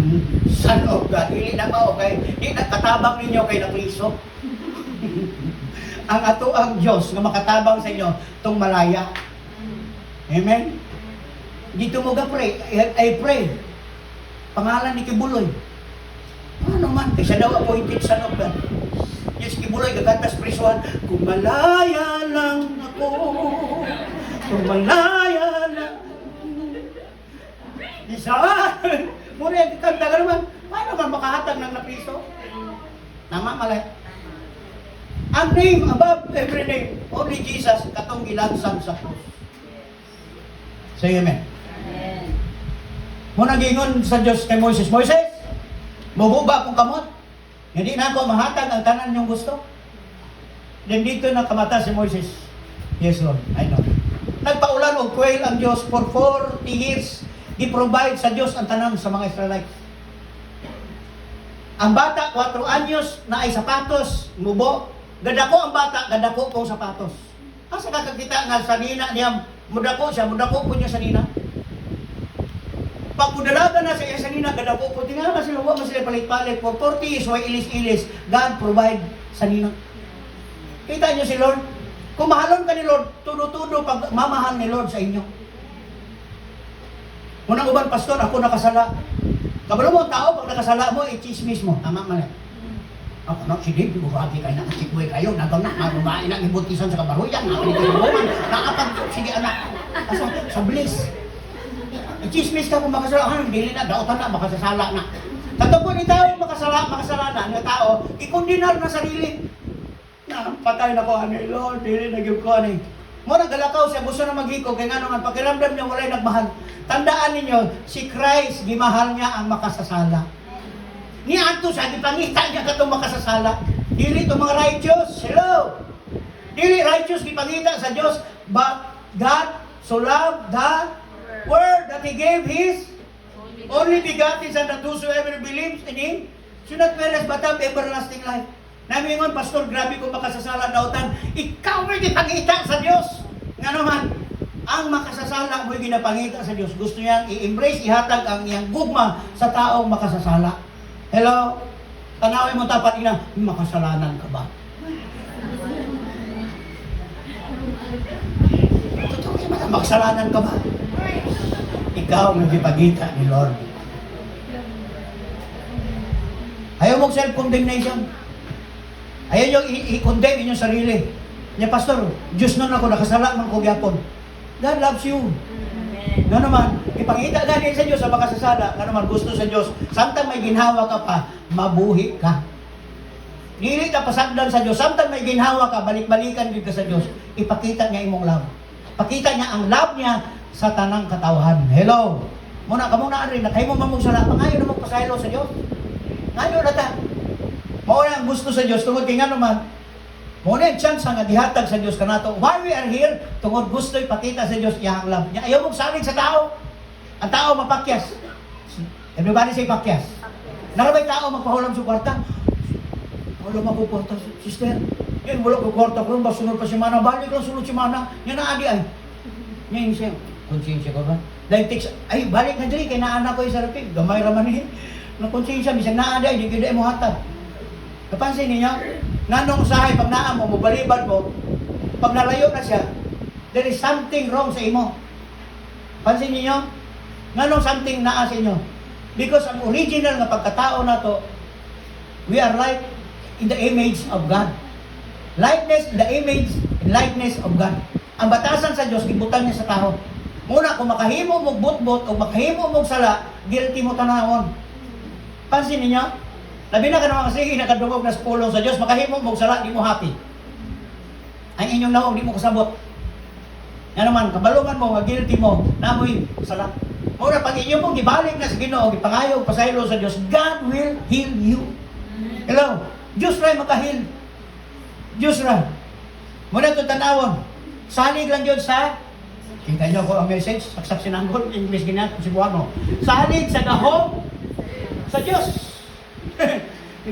Son of God. Dili na mao kay, di nakatabang ninyo kay Nakristo. Ang ato ang Diyos nga makatabang sa inyo tong malaya. Amen? Dito mo pray. I pray. Pangalan ni Kibuloy. Ano man, kaya siya daw appointed Son of God. Yes, Kibuloy, gagantas prisuhan. Kung malaya lang ako, kung malaya lang. Isa! Muna, kanta ka naman. Paano man makahatag ng napriso? Tama, malay. Ang name above every name, only Jesus, katong gilansang sa krus. Say amen. Amen. Muna gingon sa Diyos kay Moises, Moises, Bububa akong kamot. Hindi na ako mahatag ang tanan niyong gusto. Then dito na kamata si Moses. Yes, Lord, I know. Nagpaulan og quail ang Diyos for 40 years. I-provide sa Diyos ang tanan sa mga Israelites. Ang bata, 4 anyos, na ay sapatos, mubo. Gadako ang bata, gadako kong sapatos. Asa kakakita nga sa nina niya, mudako po niya sa nina. Pag mudalaga na sa iya sa nina, gadako po, tingnan na sila, huwag na sila palit-palit. For 40 years, why ilis-ilis, God provide sa nina. Kita niyo si Lord? Kung mahalon ka ni Lord, tudo-tudo pag mamahal ni Lord sa inyo. Munang uban, pastor, ako nakasala. Kabalo mo, tao, pag nakasala mo, i-chismis mo. Tama man yan. Ako na, sige, bubagi kayo, nakachikboy kayo, nagaw na, marubain na, ibutisan sa kabaruyan, nakapagbuman, sige anak, sa bliss. I-chismis ka kung makasala, hindi na, daotan na, makasasala na. Katapon ni tao, makasalanan, ng tao, ikondinar na sarili. Patay na ko, Lord, hindi nag-give ko, Muna galakaw siya, gusto na maghiko, kaya nga naman, pakiramdam niya walay nagmahal. Tandaan ninyo, si Christ, gimahal niya ang makasasala. Niya ato siya, gipangita niya ka itong makasasala. Dili itong mga righteous, hello! Dili righteous, gipangita sa Diyos, but God so loved the world that He gave His only begotten Son, that whosoever believes in Him should not perish but have everlasting life. Namingon, pastor, grabe kung makasasala dautan. Ikaw may gipangita sa Diyos. Nga naman, ang makasasala mo'y ginapangita sa Diyos. Gusto niyang i-embrace, ihatag ang iyang gugma sa taong makasasala. Hello? Tanawin mo tapat ina, makasalanan ka ba? Totoo naman, makasalanan ka ba? Ikaw may gipangita ni Lord. Ayaw mong self-condemnation. Ayaw nyo i-condemn inyong sarili. Niya, pastor, Diyos nun ako, nakasala man ko gyapon. God loves you. Nga naman, ipangita ganin sa Diyos sa makasasala. Nga naman, gusto sa Diyos. Samtang may ginhawa ka pa, mabuhi ka. Dili ka pasagdan sa Diyos. Samtang may ginhawa ka, balik-balikan din ka sa Diyos. Ipakita niya imong love. Pakita niya ang love niya sa tanang katawan. Hello? Muna ka muna rin, nakay mo mamugsala. Pangayon na magpasaylo sa Diyos. Ngayon na ta. Mao na ang gusto sa Diyos, tungod kay nga naman, mao na ang chance nga gihatag sa Diyos kanato. Why we are here? Tungod gusto ipakita sa Diyos iyang love niya. Ayaw mong salig sa tao. Ang tao mapakyas. Everybody say pakyas. Narabay tao magpahulam sa kwarta. Wala ako kwarta, sister. Yan, wala ko kwarta ko, basunod pa si Mana. Balik lang sunod si Mana. Yan na adi ay. Yan siya. Konsensya ko ba? Like text, ay balik na diri kay naanak ko sa rapid. Gamay raman ni. Na konsensya bisan naa adi, di gyud mo hatag. Napansin niyo? Nanong usahay, pag naa mo, mabaliban mo, pag nalayo na siya, there is something wrong sa imo. Pansin niyo? Nanong something naa sa inyo? Because ang original na pagkatao na to, we are like in the image of God. Likeness in the image and likeness of God. Ang batasan sa Diyos, gibutan niya sa tao. Muna, kung makahimo mong butbot o makahimo mong sala, guilty mo tanawon. Pansin niyo? Labi na ka naman kasi nakadungog na pulong sa Diyos, makahimo mong sala, di mo happy. Ang inyong naong, di mo kasabot. Yan naman, kabalungan mo, guilty mo, namoy sala. Muna, pag inyong mong ibalik na sa Ginoo, ipangayog, pasaylo sa Diyos, God will heal you. Hello? Diyos rin makahil. Diyos rin. Muna ito tanawon. Salig lang yun sa, kita nyo ko ang message, saksak sinanggol, English ginat, Cebuano. Salig sa gahom sa Diyos.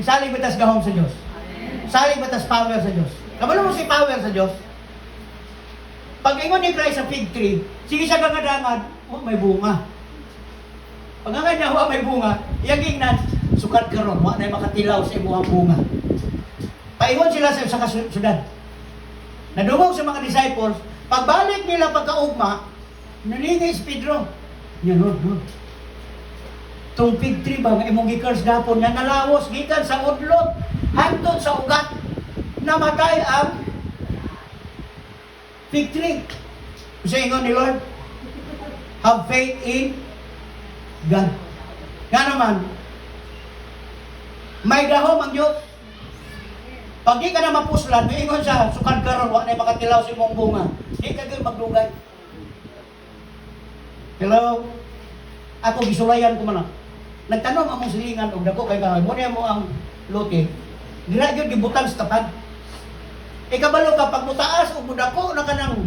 Salig batas gahom sa Diyos. Salig batas power sa Diyos. Kabalo mo si power sa Diyos. Pag ingon ni Christ sa fig tree, sige siya gangadangad, may bunga. Pag nga niya, may bunga, iyaging na, sukat karon, na makatilaw sa imuhang bunga. Paingon sila sa kasundan. Nadungog sa mga disciples, pagbalik nila pagkaugma, naningay si Pedro. Yan, Lord. Itong fig tree ba, imong gikars gapon, yan nalawos, gikan sa udlot, hantod sa ugat, namatay ang fig tree. Kasi ingon ni Lord, have faith in God. Nga naman, may gahom ang Diyos. Pag di ka na mapuslan, may ingon siya, sukad karon, wala na makatilaw sa imong bunga. Di ka gawin magdugay. Hello? Ako, gisulayan ko man. Nagtanom among silingan og dako kay kahoy. Mo niya mo ang lote. Dira gyud gibutan sa tapad. Ikabalo ka pag mutaas ug mudako na kanang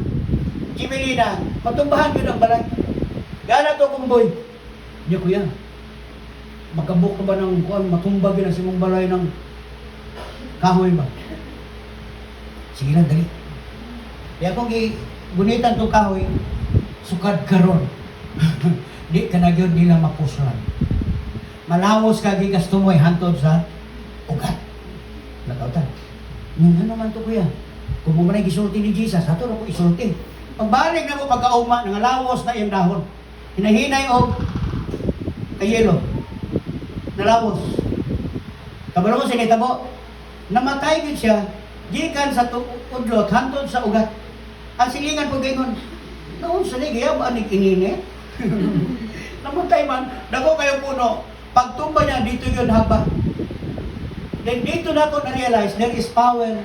Kimelina, matumbahan gyud ang balay. Gana to kumboy. Nya kuya. Magkabuk ba ng kuan matumbag gyud ang simong balay ng kahoy ba? Sige lang dali. Kaya kung gunitan to kahoy, sukad karon. Di ka na gyud nila mapuslan. Malawos ka gigasto mo hantod sa ugat. Nakautan. Ano naman to kuya? Kung mo manay gisulti ni Jesus, ato na ko isulti. Pagbalik na mo pagkauma, nangalawos na iyang dahon. Hinahinay o kayelo. Nalawos. Kabalo mo sinita mo, namatay gid siya, gikan sa udlot, hantod sa ugat. Ang silingan po gayon, noon sa ligaya ba anig inini? Namatay man, dako kayo puno. Pagtumba niya, dito yun haba. Then dito na ako na-realize, there is power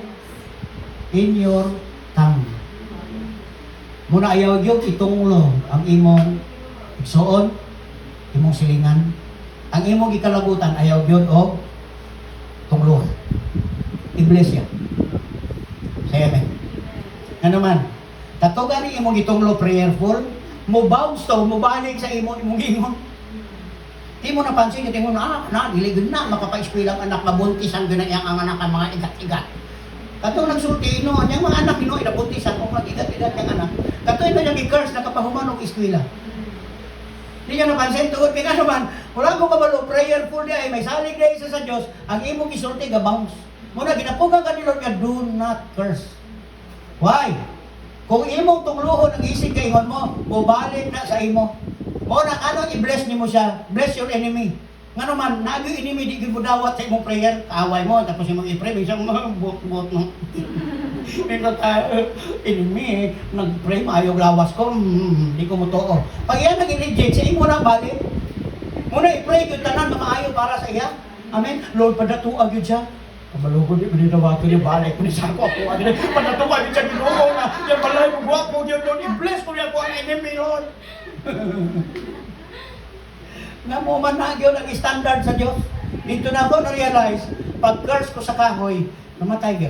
in your tongue. Muna ayaw yung itunglo ang imong igsoon, imong silingan. Ang imong ikalagutan, ayaw yun o tunglo. Iglesia. Say amen. Ano man, katugan ni imong itunglo prayerful, mo bounce to, mo balik sa imong ingon. Di mo napansin, di mo na, diligid na, makapa-eskwela ang anak, mabuntisan ganyan ang anak ang mga igat-igat. Kato nagsulti, yung mga anak, inabuntisan, kung mag-igat-igat yung anak. Kato ino yung i-curse, nakapahuman ng eskwela. Di niya napansin, tuod ka naman, wala ko kabalo, prayerful di ay, may salig na isa sa Diyos, ang imong isulti, gabounce. Muna, ginapugang ka ni Lord, do not curse. Why? Kung imong tungluhon ang isig kaingon mo, bubalik na sa imo. O na ano i-bless nimo siya, bless your enemy. Ngano man, naagi enemy di gyud mo dawat sa imong prayer, kaaway mo tapos imong i-pray bisang buot no. Ito ta enemy nag-pray maayo lawas ko, di ko mo tuo. Pag iyan nag-reject sa imo na balik. Muna i-pray gyud tanan na maayo para sa iya. Amen. Lord padatuag gyud siya. Kamalugod di dawato niya balik ko ni sako ako. Padatuag gyud siya Ginoo na. Yang balay mo buhat mo gyud Lord, i-bless ko niya ko ang enemy Lord. Nga mo man na yun ang standard sa Diyos. Dito na ako na-realize, pag-curse ko sa kahoy, namatay ka.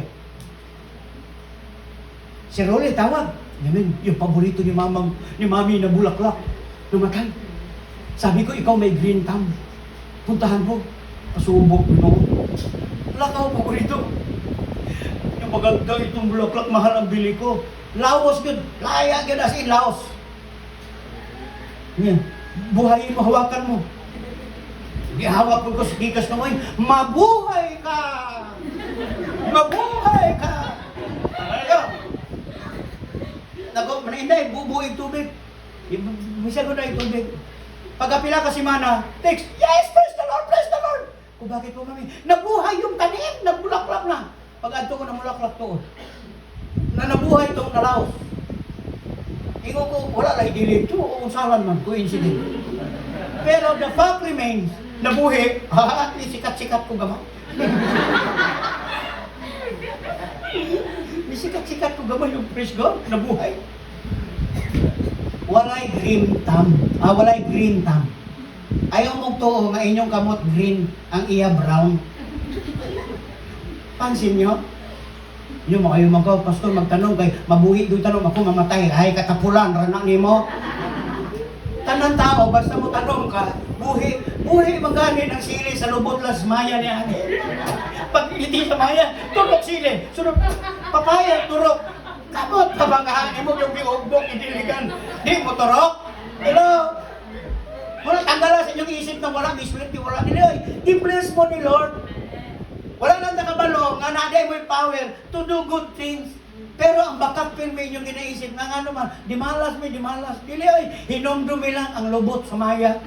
Si Rolly tawag. Yung paborito ni mami na bulaklak. Namatay. Sabi ko, ikaw may green thumb. Puntahan mo. Pasubok mo. Wala ka ako paborito. Yung maganda itong bulaklak, mahal ang bili ko. Laos yun. Laya yun as in Laos. Yan. Buhayin mo, hawakan mo. Ihawak ko sa gikas na mo, mabuhay ka! Mabuhay ka! Ayaw! Nago, manainday, bubuhay tubig. Misa ko na yung tubig. Pagkapila ka si Mana, text, yes, praise the Lord, praise the Lord! Kung bakit po kami, nabuhay yung tanim, nagbulaklak na. Pag-adto ko na mulaklak to, na nabuhay itong nalaos. Ingo ko, wala lang i-delete ito, usalan man, coincident. Pero the fact remains, nabuhi, at least sikat-sikat ko gamay. Sikat-sikat ko gamay yung praise God, nabuhay. Walay green thumb, walay green thumb. Ayaw mong tuo nga inyong kamot green, ang iya brown. Pansin nyo? Yung mga ko, pastor, magtanong kay mabuhi doon tanong ako mamatay, ay katapulan, ranak ni mo. Tanang tao, basta mo tanong ka, buhi maganin ang sili sa lubot las maya niya. Pag hindi sa maya, turok sili, sunod, papaya, turok. Kamot, kabangkahan mo yung biugbok, idiligan. Di mo turok? Hello? Wala tanggala sa inyong isip na wala, miswerte, wala nila. I-bless mo ni Lord. Wala lang nakabalo, nga naday mo yung power to do good things. Pero ang backup pin mo inyong ginaisip, nga ano man, di malas. Dili ay, hinumdumi lang ang lubot sa maya.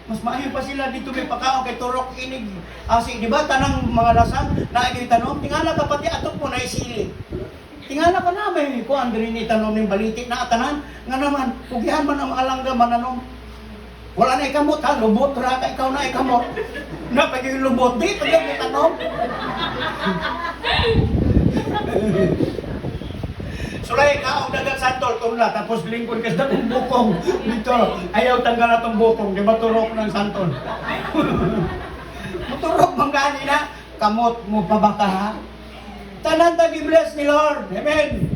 Mas maayo pa sila dito may pakaon kay turok inig. Asi, di ba, tanang mga lasang, naagay tanong, tingala ka pati atok mo na isili. Tingala ka na, may kuhan din ni tanong ng baliti na atanan. Nga naman, kugihan man ang mga langga mananong. Wala na ikamot ha, lubot, raka ikaw na ikamot. Napag yung lubot, di, pag yung tanong. So Sulay ka, ang dagat santol, tula, tapos lingkod ka sa bukong dito. Ayaw tanggal na itong bukong, di ba turok ng santol? Turok mong gani na, kamot mo pa ba ka ha? Tanan ta gi-bless ni Lord. Amen.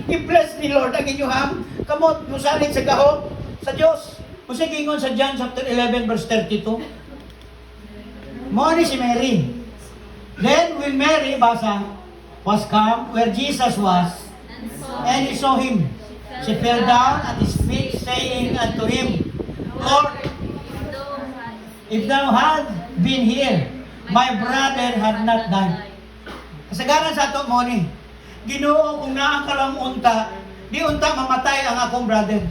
I-bless ni Lord ang inyong kamot mo salit sa gahom sa Dios. Kung sige ingon sa John chapter 11 verse 32. Mo ni si Mary. Then when Mary was come where Jesus was, and he saw him, she fell down at his feet, saying unto him, Lord, if thou had been here, my brother had not died. Kasagaran sa ato mo ni, Ginoo, kung naa ka lang unta, di unta mamatay ang akong brother.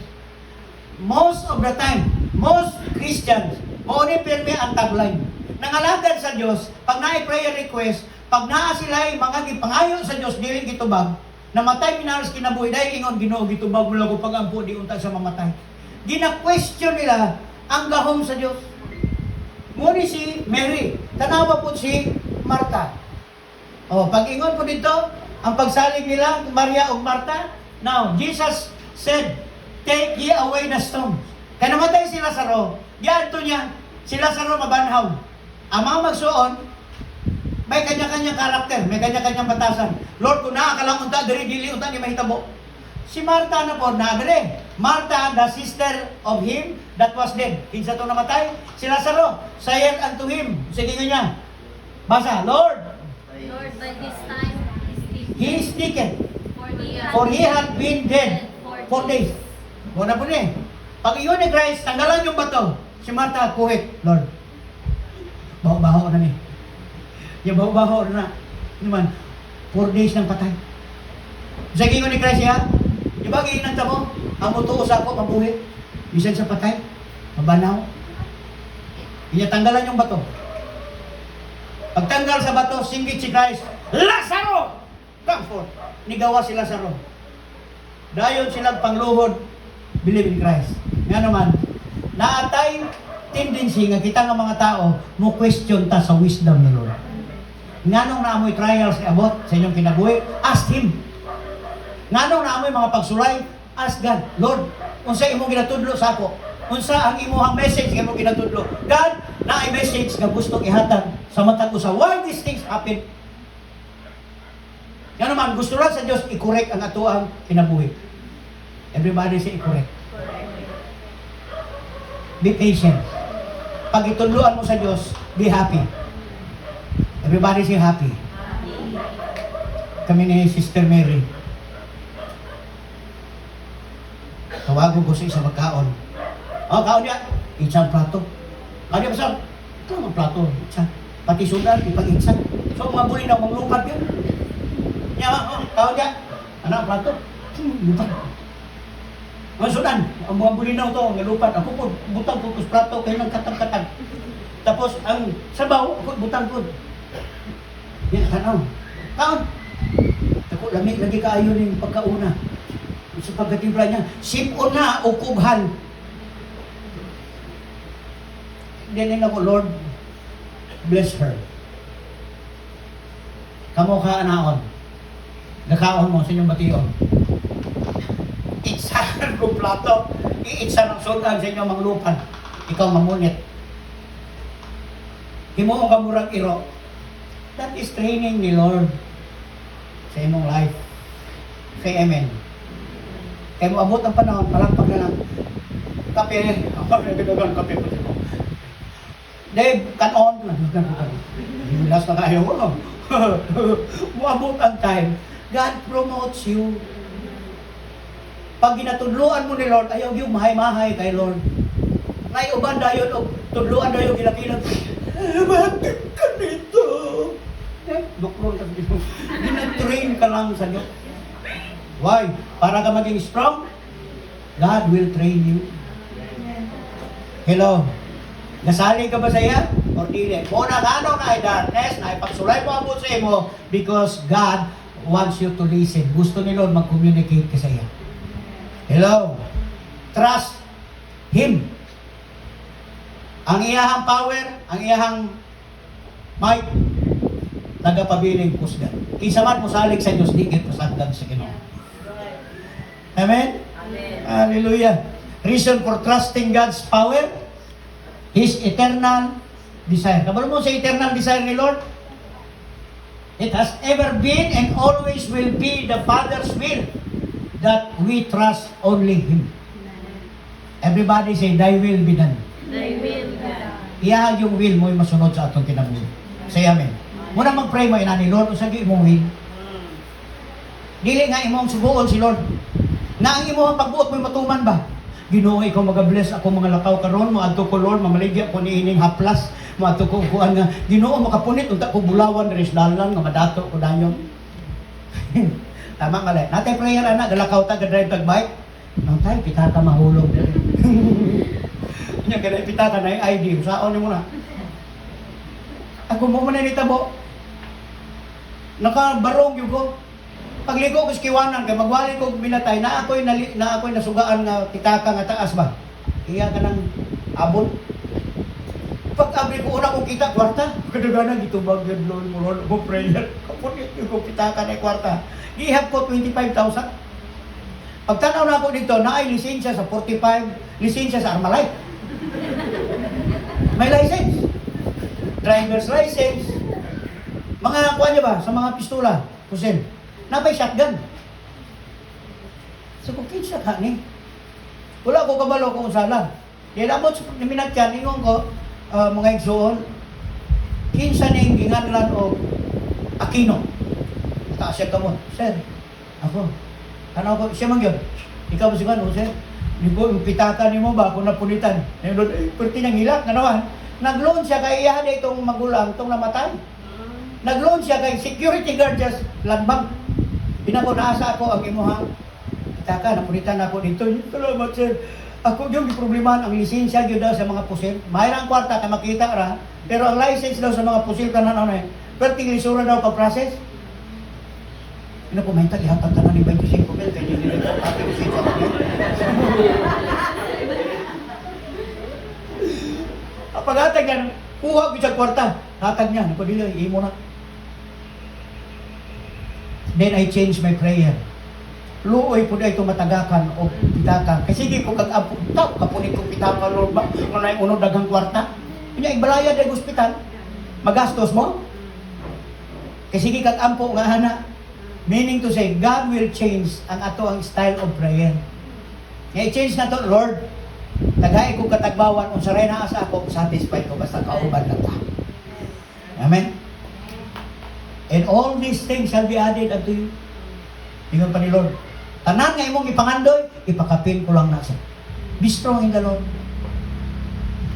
Most of the time, most Christians, mo ni pirmi ang tagline. Nangalagad sa Dios, pag naay prayer request, pag naa sila mga gipangayo sa Dios dili gitubag, namatay minaros kinabuhi dahil ingon Ginoo gitubag mo lang ko pagampo di unta sa mamatay. Gina-question nila ang gahom sa Dios. Muni si Mary, tanawa po si Martha. Pag ingon po dito, ang pagsalig nila, Maria o Martha, now, Jesus said, take ye away the stone. Kaya namatay si Lazaro, giadto niya, si Lazaro mabanhaw. Ang mga magsuon, may kanya-kanyang karakter, may kanya-kanyang batasan. Lord, kung nakakalang unta, dili unta ni mahitabo. Si Martha na po, nagre. Martha, the sister of him that was dead. Kinsa to namatay? Si Lazaro, said unto him. Sige niya. Basa, Lord, by this time he is taken, for he had been dead 4 days. Muna po niya. Pag iyon ni Christ, tanggalan yung bato. Si Martha, kuhit, Lord. Baho-baho na ni. Yung baho-baho na. Naman, 4 days ng patay. Sa gingon ni Christ ya, di ba ginanta mo? Ang mutuos ako, mabuhi. Bisan sa patay, mabanaw. Tanggalan yung bato. Pagtanggal sa bato, singgit si Christ, Lazaro! Come forth. Nigawa si Lazaro. Dayon silang pangluhod, believe in Christ. Nga naman, naatay tendency nga kita nga mga tao mo question ta sa wisdom ni Lord. Nganong naamoy trials ni abot sa inyong kinabuhi? Ask Him. Nganong naamoy mga pagsulay? Ask God. Lord, unsa imong ginatudlo sa ako? Unsa ang imong message nga imong ginatudlo? God, naay message nga gusto ihatag sa matag usa. Why these things happen? Yan naman, gusto lang sa Diyos i-correct ang atuang kinabuhi. Everybody say i-correct. Be patient. Pag itudloan mo sa Diyos, be happy. Everybody say happy. Kami ni Sister Mary. Tawago ko sa isa magkaon. Kaon niya. Isang plato. Kaon niya basta. Ito ang plato. Isa. Pati sudan, ipag-isa. So mga buli na mga lupad yun. Kaon niya. Ano ang plato? Lupad. Mga sudan. Ang mga buli na ito, ang lupad. Ako po, butang po kus plato. Kayo ng katang-katang. Tapos ang sabaw, ako butang po. Yan, tanaw. Kaon. Ako, lagi kaayo ng pagkauna. Sa pagkatimpla niya, sipon na o kubhan. Diyan ako, Lord, bless her. Kamo ka anaon. Nakaon mo sa inyong bation. Itsahan ko plato. Iitsa ng sudan sa inyong manglupan. Ikaw mamunit. Himuong kamurang iro. That is training ni Lord sa imong life. Say amen. Kaya mo abot ang panahon, palagpag na lang. Kape, gano'n kape po dito. Dave, kanon. Last na kayo. Mo abot ang time. God promotes you. Pag ginatudluan mo ni Lord, ayaw yung mahay-mahay kay Lord. Naiuban dayon o tudluan dayon gilakilan. Bakit ka dito? Doktor, ginatrain ka lang sa Diyos. Why? Para ka maging strong, God will train you. Hello? Nasali ka ba sa iya? O dili? Muna na ano na ay darkness, na ipagsulay mo abot sa imo because God wants you to listen. Gusto ni Lord mag-communicate ka sa iya. Hello? Trust Him. Ang iyahang power, ang iyahang might, tagapabiling kusgan. Kisa man mo salig sa Diyos, di git pasagdan sa Ginoo. Amen? Amen. Hallelujah. Reason for trusting God's power, His eternal desire. Kabalo mo sa eternal desire ni Lord? It has ever been and always will be the Father's will that we trust only Him. Everybody say, Thy will be done. Thy will be done. Iya yung will mo yung masunod sa atong kinabuhi. Say amen. Muna mag-pray mo inani, Lord, usag imong will. Dili nga imong subuon si Lord. Na ang imong pagbuot mo matuman ba? Ginoo, ikaw mag-bless ako mga lakaw karon mo adto ko Lord, mamaligya ko ni ining haplas, mo adto ko kuan nga Ginoo makapunit unta ko bulawan diri sa dalan nga madato ko danyon. Tama mali. Natay prayer ana galakaw ta ga-drive tag bike. Nang tay pita ka mahulog diri. Nya kada pita ka na ID, saon ni mo na. Ako mo man ni tabo. Nakabarong yung ko. Pagligo ko sa kiwanan, kay magwali ko binatay, na ako'y nasugaan nga pitaka nga taas ba? Iya ka ng abon. Pag-abri ko una kong kita, kwarta. Kadagana, gitubag yan, Lord, mo Lord, ako prayer. Kapunit yung kong pitaka na kwarta. Ihap ko 25,000. Pagtanaw na ako dito, na ay lisensya sa 45, lisensya sa Armalite. May license. Driver's license. Mga kuha niya ba, sa mga pistola, kusin. Napay shotgun. So kung kinsa ka ni, wala ko kabalo kung usala. Kaya labot sa minat yan, ingon ko, mga igsoon, kinsa ni ginganlan o Aquino. Ta siya kamo, sir, ako. Ano ko, siya man yun. Ikaw ba siya no, sir? Di ko, yung pitaka ni mo ba, kung napunitan. Perti nang hilak, na naman. Nag-loan siya kay iya itong magulang, itong namatay. Nag-loan siya kay security guard just landbank. Pinakunaasa ako ang imuha. Pitaka, napunitan ako dito. Salamat, sir. Ako yung problemahan ang lisensya yun daw sa mga pusil. Mayroong kwarta ka makita ra, pero ang license daw sa mga pusil ka na eh. Perting lisura daw pag-process. Pinakumenta, ihatag ka na ni 25 mil, kaya yun nila ito, pati lisensya ka niya. Pag-hatag yan, kuha ko sa kwarta. Hatag niya, napadila, imo na. Then I change my prayer. Luoy po na ito matagakan o pitakan. Kasi hindi ko kag-apo, kapunit ko pitakan, Lord ba? Kung na yung unod dagang kwarta. Kanya, ibalaya ng hospital. Magastos mo? Kasi hindi kag-ampo nga hana. Meaning to say, God will change ang ato ang style of prayer. Kaya i-change na to, Lord, tagay ko katagbawan, kung saray na asa ako, satisfied ko, basta kauban lang ta. Amen? And all these things shall be added unto you. Ingon pa ni Lord. Tanan nga imong ipangandoy, ipakapin ko lang na siya. Be strong in the Lord.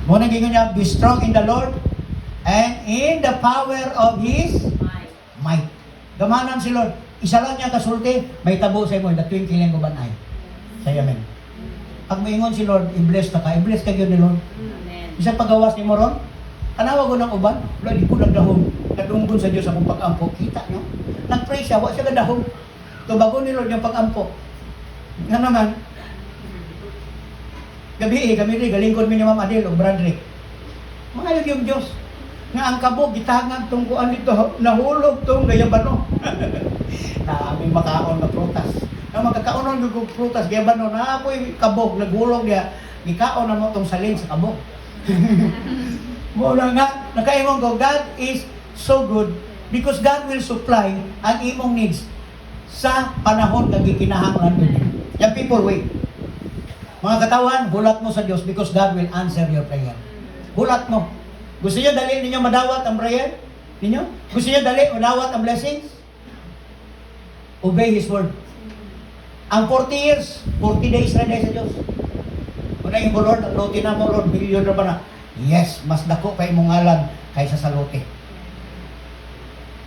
Muna gingon niya, be strong in the Lord and in the power of His might. Gamanan si Lord. Isa lang niya kasulti, may tabo sa imo, datuin kiling gubanay. Say amen. Pag maingon si Lord, i-bless ka, i-bless ka yun ni Lord. Amen. Isa pagawas ni mo ron, tanawa ko ng uban, wala di ko nagdahon. Nagdunggon sa Diyos akong pag-ampo. Kita nyo? Nag-pray siya, wala siya kadahon. Tubago ni Lord yung pag-ampo. Nga naman, gabi kami rin, galingkod mi ni Ma'am Adel o Bradrick. Mahayag yung Diyos. Nga ang kabog, gitangag tong kuan dito, nahulog tong gayabano. Na aming makaon na prutas. Na magkakaunon yung prutas, gayabano, na ako'y kabog, naghulog niya. Gikaon na mo tong salin sa kabog. Muna nga, nakaimong ko, God is so good because God will supply ang imong needs sa panahon na gikinahanglan din. Yung people, wait. Mga katawan, hulat mo sa Diyos because God will answer your prayer. Hulat mo. Gusto niyo dali ninyo madawat ang prayer? Ninyo? Gusto niyo dali madawat ang blessings? Obey His word. Ang 40 years, 40 days na sa Diyos. Kung na yung Lord, ang lote na mo, Lord, billion na ba na? Yes, mas dako pa imong ngalan kaysa sa lote.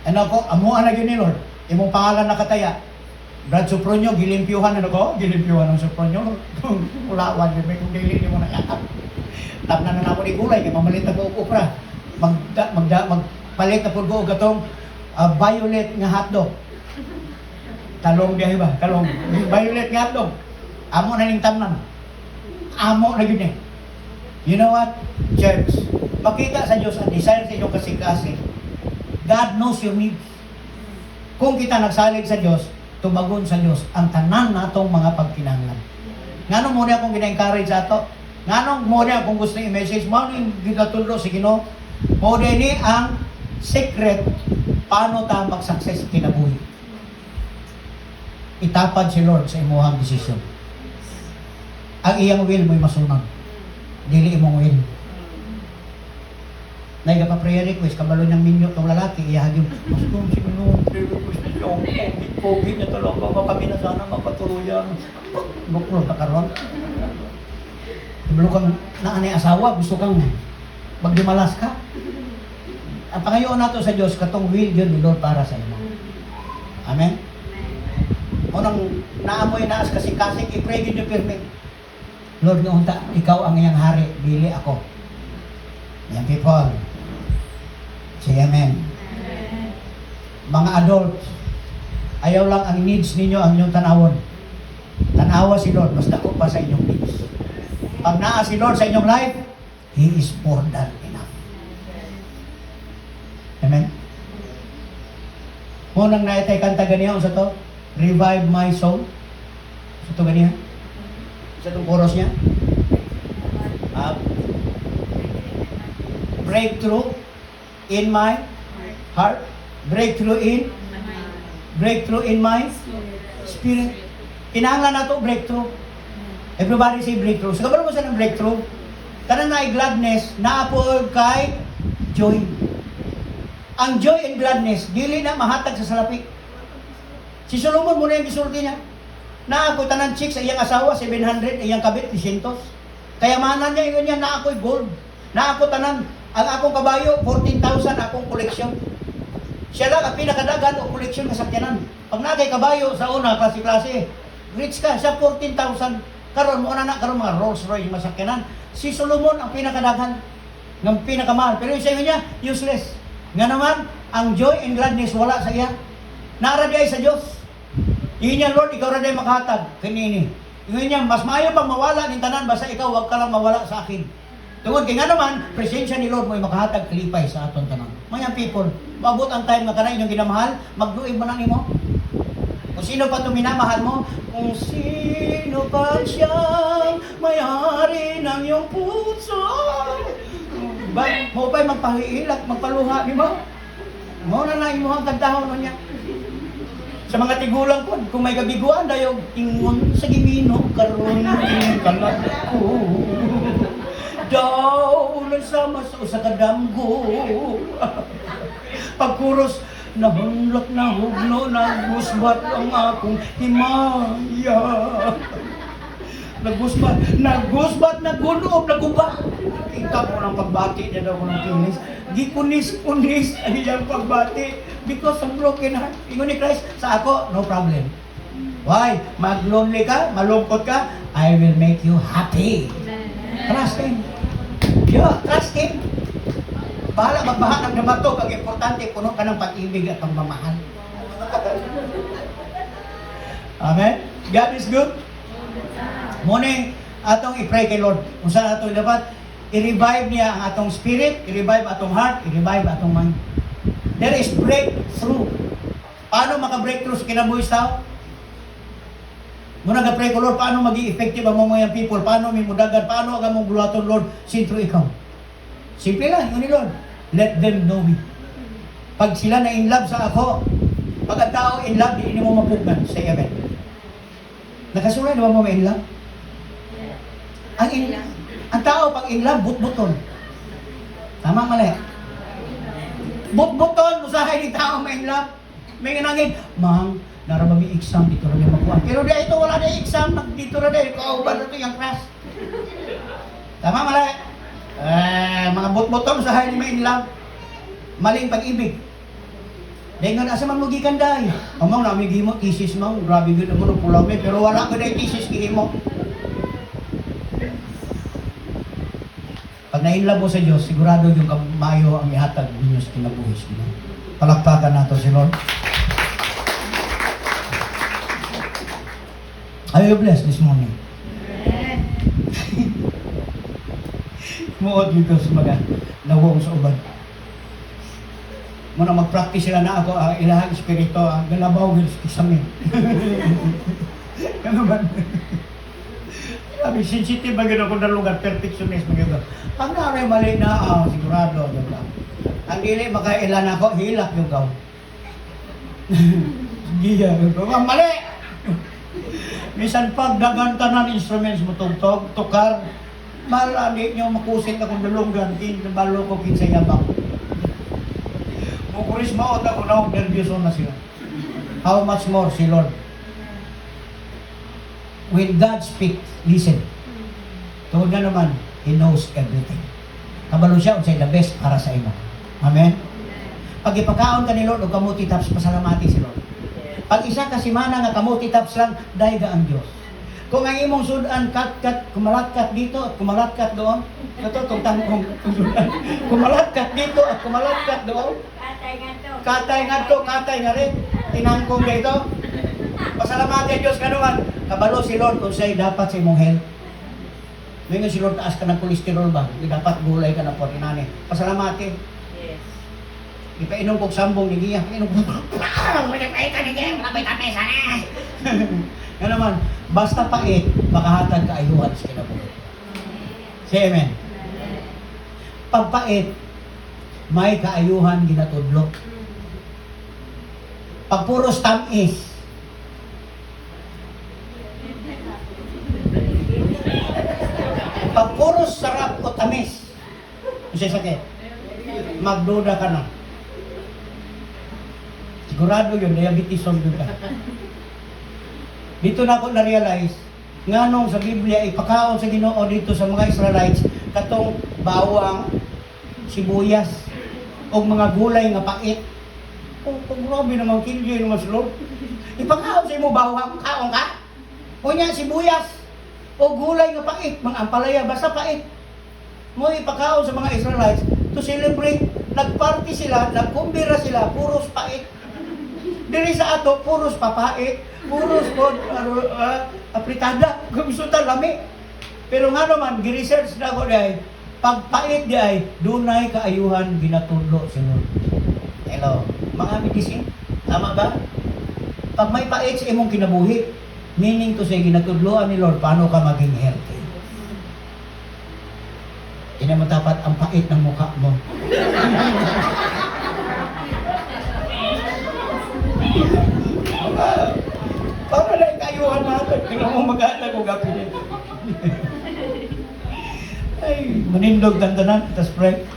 Ano ko, amuan na yun ni Lord. Imong pangalan nakataya. Brad Supronyo, gilimpyuhan ano ko? Gilimpyuhan ng Supronyo. Ulawan, yun may kung dili ni mo na yakap. Tapna na ako ni gulay, kaya mamalit na ko upra. Magpalit na po ko gatong violet nga hotdog. Talong diya ba? Talong. Violet nga hotdog. Amo na ning tamnan. Amo na yun eh. You know what? Church, makita sa Diyos ang desire sa inyong kasing-kasing. God knows your needs. Kung kita nagsalig sa Diyos, tumagon sa Dios ang tanan natong mga pagkinahanglan. Ngano mo niya akong gina-encourage ato? Ngano mo niya akong gusto i-message mo ning gigatulo si Ginoo? Mo ni ang secret paano ta mag-success kinabuhi. Itapad si Lord sa imuhang desisyon. Ang iyang will mo'y masunod. Dili imong will. Nay ka pa prayer request, kabalo niyang minyo tong lalaki, iyahag yung, Pastor, si Ginoo, prayer request na siya, COVID na talaga, kami na sana mapatuloyan. Buklo ka karon. Kabalo kang naanay asawa, gusto kang magdimalas ka. Ang pangayoon nato sa Diyos, katong will yun ni Lord para sa imo. Amen? Unang naamoy naas kasi i-pray yun yung pirmi. Lord, unta, ikaw ang iyang hari, dili ako. Yan people. Say amen. Mga adult, ayaw lang ang needs ninyo ang inyong tanawon. Tanawa si Lord, mas dako pa sa inyong needs. Pag naa si Lord sa inyong life, He is more than enough. Amen? Munang naitay kanta ganiya, sa to, Revive My Soul. Sa to ganiya. Sa itong chorus niya. Breakthrough in my heart. Breakthrough in my spirit. Kinahanglan na to breakthrough. Everybody say breakthrough. So kabalo mo sa ng breakthrough? Kanang na gladness, naapol kay joy. Ang joy and gladness, dili na mahatag sa salapi. Si Solomon muna yung gisulti niya. Naako tanan chick sa iyang asawa, 700, iyang kabit, 300. Kayamanan niya, yun niya, naako'y gold. Naako tanan, ang akong kabayo, 14,000 akong koleksyon. Siya lang ang pinakadagan o koleksyon kasakyanan. Pag nakay kabayo sa una, klase-klase, rich ka, siya 14,000. Karon mo na karon mga Rolls Royce masakyanan. Si Solomon ang pinakadagan, ng pinakamahal. Pero yung sa niya, useless. Nga naman, ang joy and gladness wala sa iya. Naraday sa Diyos. Yun niya, Lord, ikaw raday makahatag. Kanini. Yun niya, mas maayo pang mawala ng tanan, basta ikaw, wag ka lang mawala sa akin. Tungod kay nga naman, presensya ni Lord mo ay makahatag kalipay sa aton tanan. Mga people, maabot ang time nga kanay inyong ginamahal, magduig mo na nimo. Kung sino pa ito minamahal mo, kung sino pa siyang may-ari ng iyong puso. Mo pa'y magpahilak, magpaluha, di ba? Mo na lang imuhang kantahon mo niya. Sa mga tigulang ko, kung may kabiguan, dayog, ingon sa gimino, karon kalag ko. Daw, nagsama sa kadamgo. Pagkuros, nahunlak na hugno, nagusbat ang akong himaya. Nagusbat, nagunob, naguba. Kita mo ng pagbati niya daw ko ng kinis. Gikunis-kunis ang iyang pagbati because of broken heart. Ingon ni Christ, sa ako, no problem. Why? Mag-lonely ka, malungkot ka, I will make you happy. Trust Him. Yeah, trust Him. Bahala magbaha ng nabato, ang importante, puno ka ng pag-ibig at pagmamahal. Amen? God is good. Muna atong i-pray kay Lord. Kung saan atong dapat, i-revive niya ang atong spirit, i-revive atong heart, i-revive atong mind. There is breakthrough. Paano maka-breakthrough sa kinabuhis tao? Muna ga-pray ko, Lord, paano maging effective ang mga people? Paano may mudagan? Paano ang mong bulaton, Lord? Sintro ikaw. Simple lang, yun ni Lord. Let them know me. Pag sila na in love sa ako, pag ang tao in love, di mo mapugnan. Say amen. Nakasulay, di ba mo may in love? Ang tao pag in love, but-buton. Tama, mali. But-buton, usahay ni tao may in love. May nangin, Mang, naramami exam, dito rin makuha. Pero di ito, wala na exam, dito rin, kauban na ito yung class. Tama, mali. Mga but-buton, usahay ni may in love. Maling pag-ibig. Dahil nga nasa man magikan dahil. Amang namin gimo, thesis mo, grabe yun naman ang pulami, pero wala ko dahil thesis gimo. Pag na-inlove mo sa Diyos, sigurado yung kamayo ang ihatag ninyo sa kinabuhis. Palakpakan nato si Lord. Are you blessed this morning? Muod dito sa mga nawong sa uban. Muna mag-practice sila na ako, ilahang espiritu, galabaw, gisamin. Ano ba? Sabi, sensitive ba gano'n kung nalugar, perfectionist ba gano'n. Ang naray mali na, sigurado, diba? Ang dili, makailan ako, hilak yung gaw. Giya, mali! Minsan pag dagantan ng instruments mo tugtog, tukar, malali nyo makusit akong dalunggan, balo ko kinsay yabang. Mukuris maot ako na, nervyoso na sila. How much more si Lord? When God speaks, listen. Tungod nga naman, He knows everything. Kabalo siya, unsay the best para sa imo. Amen? Pag ipakaon ka ni Lord o kamuti taps, pasalamati si Lord. Pag isa ka simana nga kamuti taps lang, dahil ka ang Diyos. Kung ang imong sudan, kumalatkat dito at kumalatkat doon, ito, kumalatkat dito at kumalatkat doon, katay nga rin, tinangkong dito. Pasalamati Diyos ka naman, kabalo si Lord kung sa'yo dapat sa imong health. Ngayon si Lord, taas ka ng kolesterol ba? Hindi dapat gulay ka ng 49. Pasalamati. Yes. Ipainom kong sambong ni Gia. Ipainom kong malipay ka ni Gia. Malapit ang mesa na. Yan naman, basta pait, makahatag kaayuhan sa kinabuhi. Say amen. Pagpait, may kaayuhan ginatudlo. Pag puros tamis, pag puros sarap o tamis, kasi sakit, magduda ka na. Sigurado yun, diabetes yun ka. Dito na ako na-realize, nga nung sa Biblia, ipakaon sa Ginoo dito sa mga Israelites, katong bawang, sibuyas, o mga gulay nga pait. Grabe naman, kilyo naman sa Lord. Ipakaon sa imo bawang, kaon ka? O niya, sibuyas, o gulay nga pait, mga ampalaya, basta pait. Mo ipakaon sa mga Israelites to celebrate, nagparty sila, nagkumbira sila, puros pait. Dili sa ato, puros papait, puros apritada, gusto lami. Pero nga naman, gi-research na ko dahil, pagpait di ay, dunay kaayuhan ginatudlo si Lord. Hello, mga medicine, tama ba? Pag may pait sa imong kinabuhi, meaning to say, ginatudloan ni Lord, paano ka maging healthy? Hindi naman dapat ang pait ng mukha mo. Para na ikayuhan natin. Tingnan mo mag-aata kung gapin. Ay, manindog tantanan. Tas pray.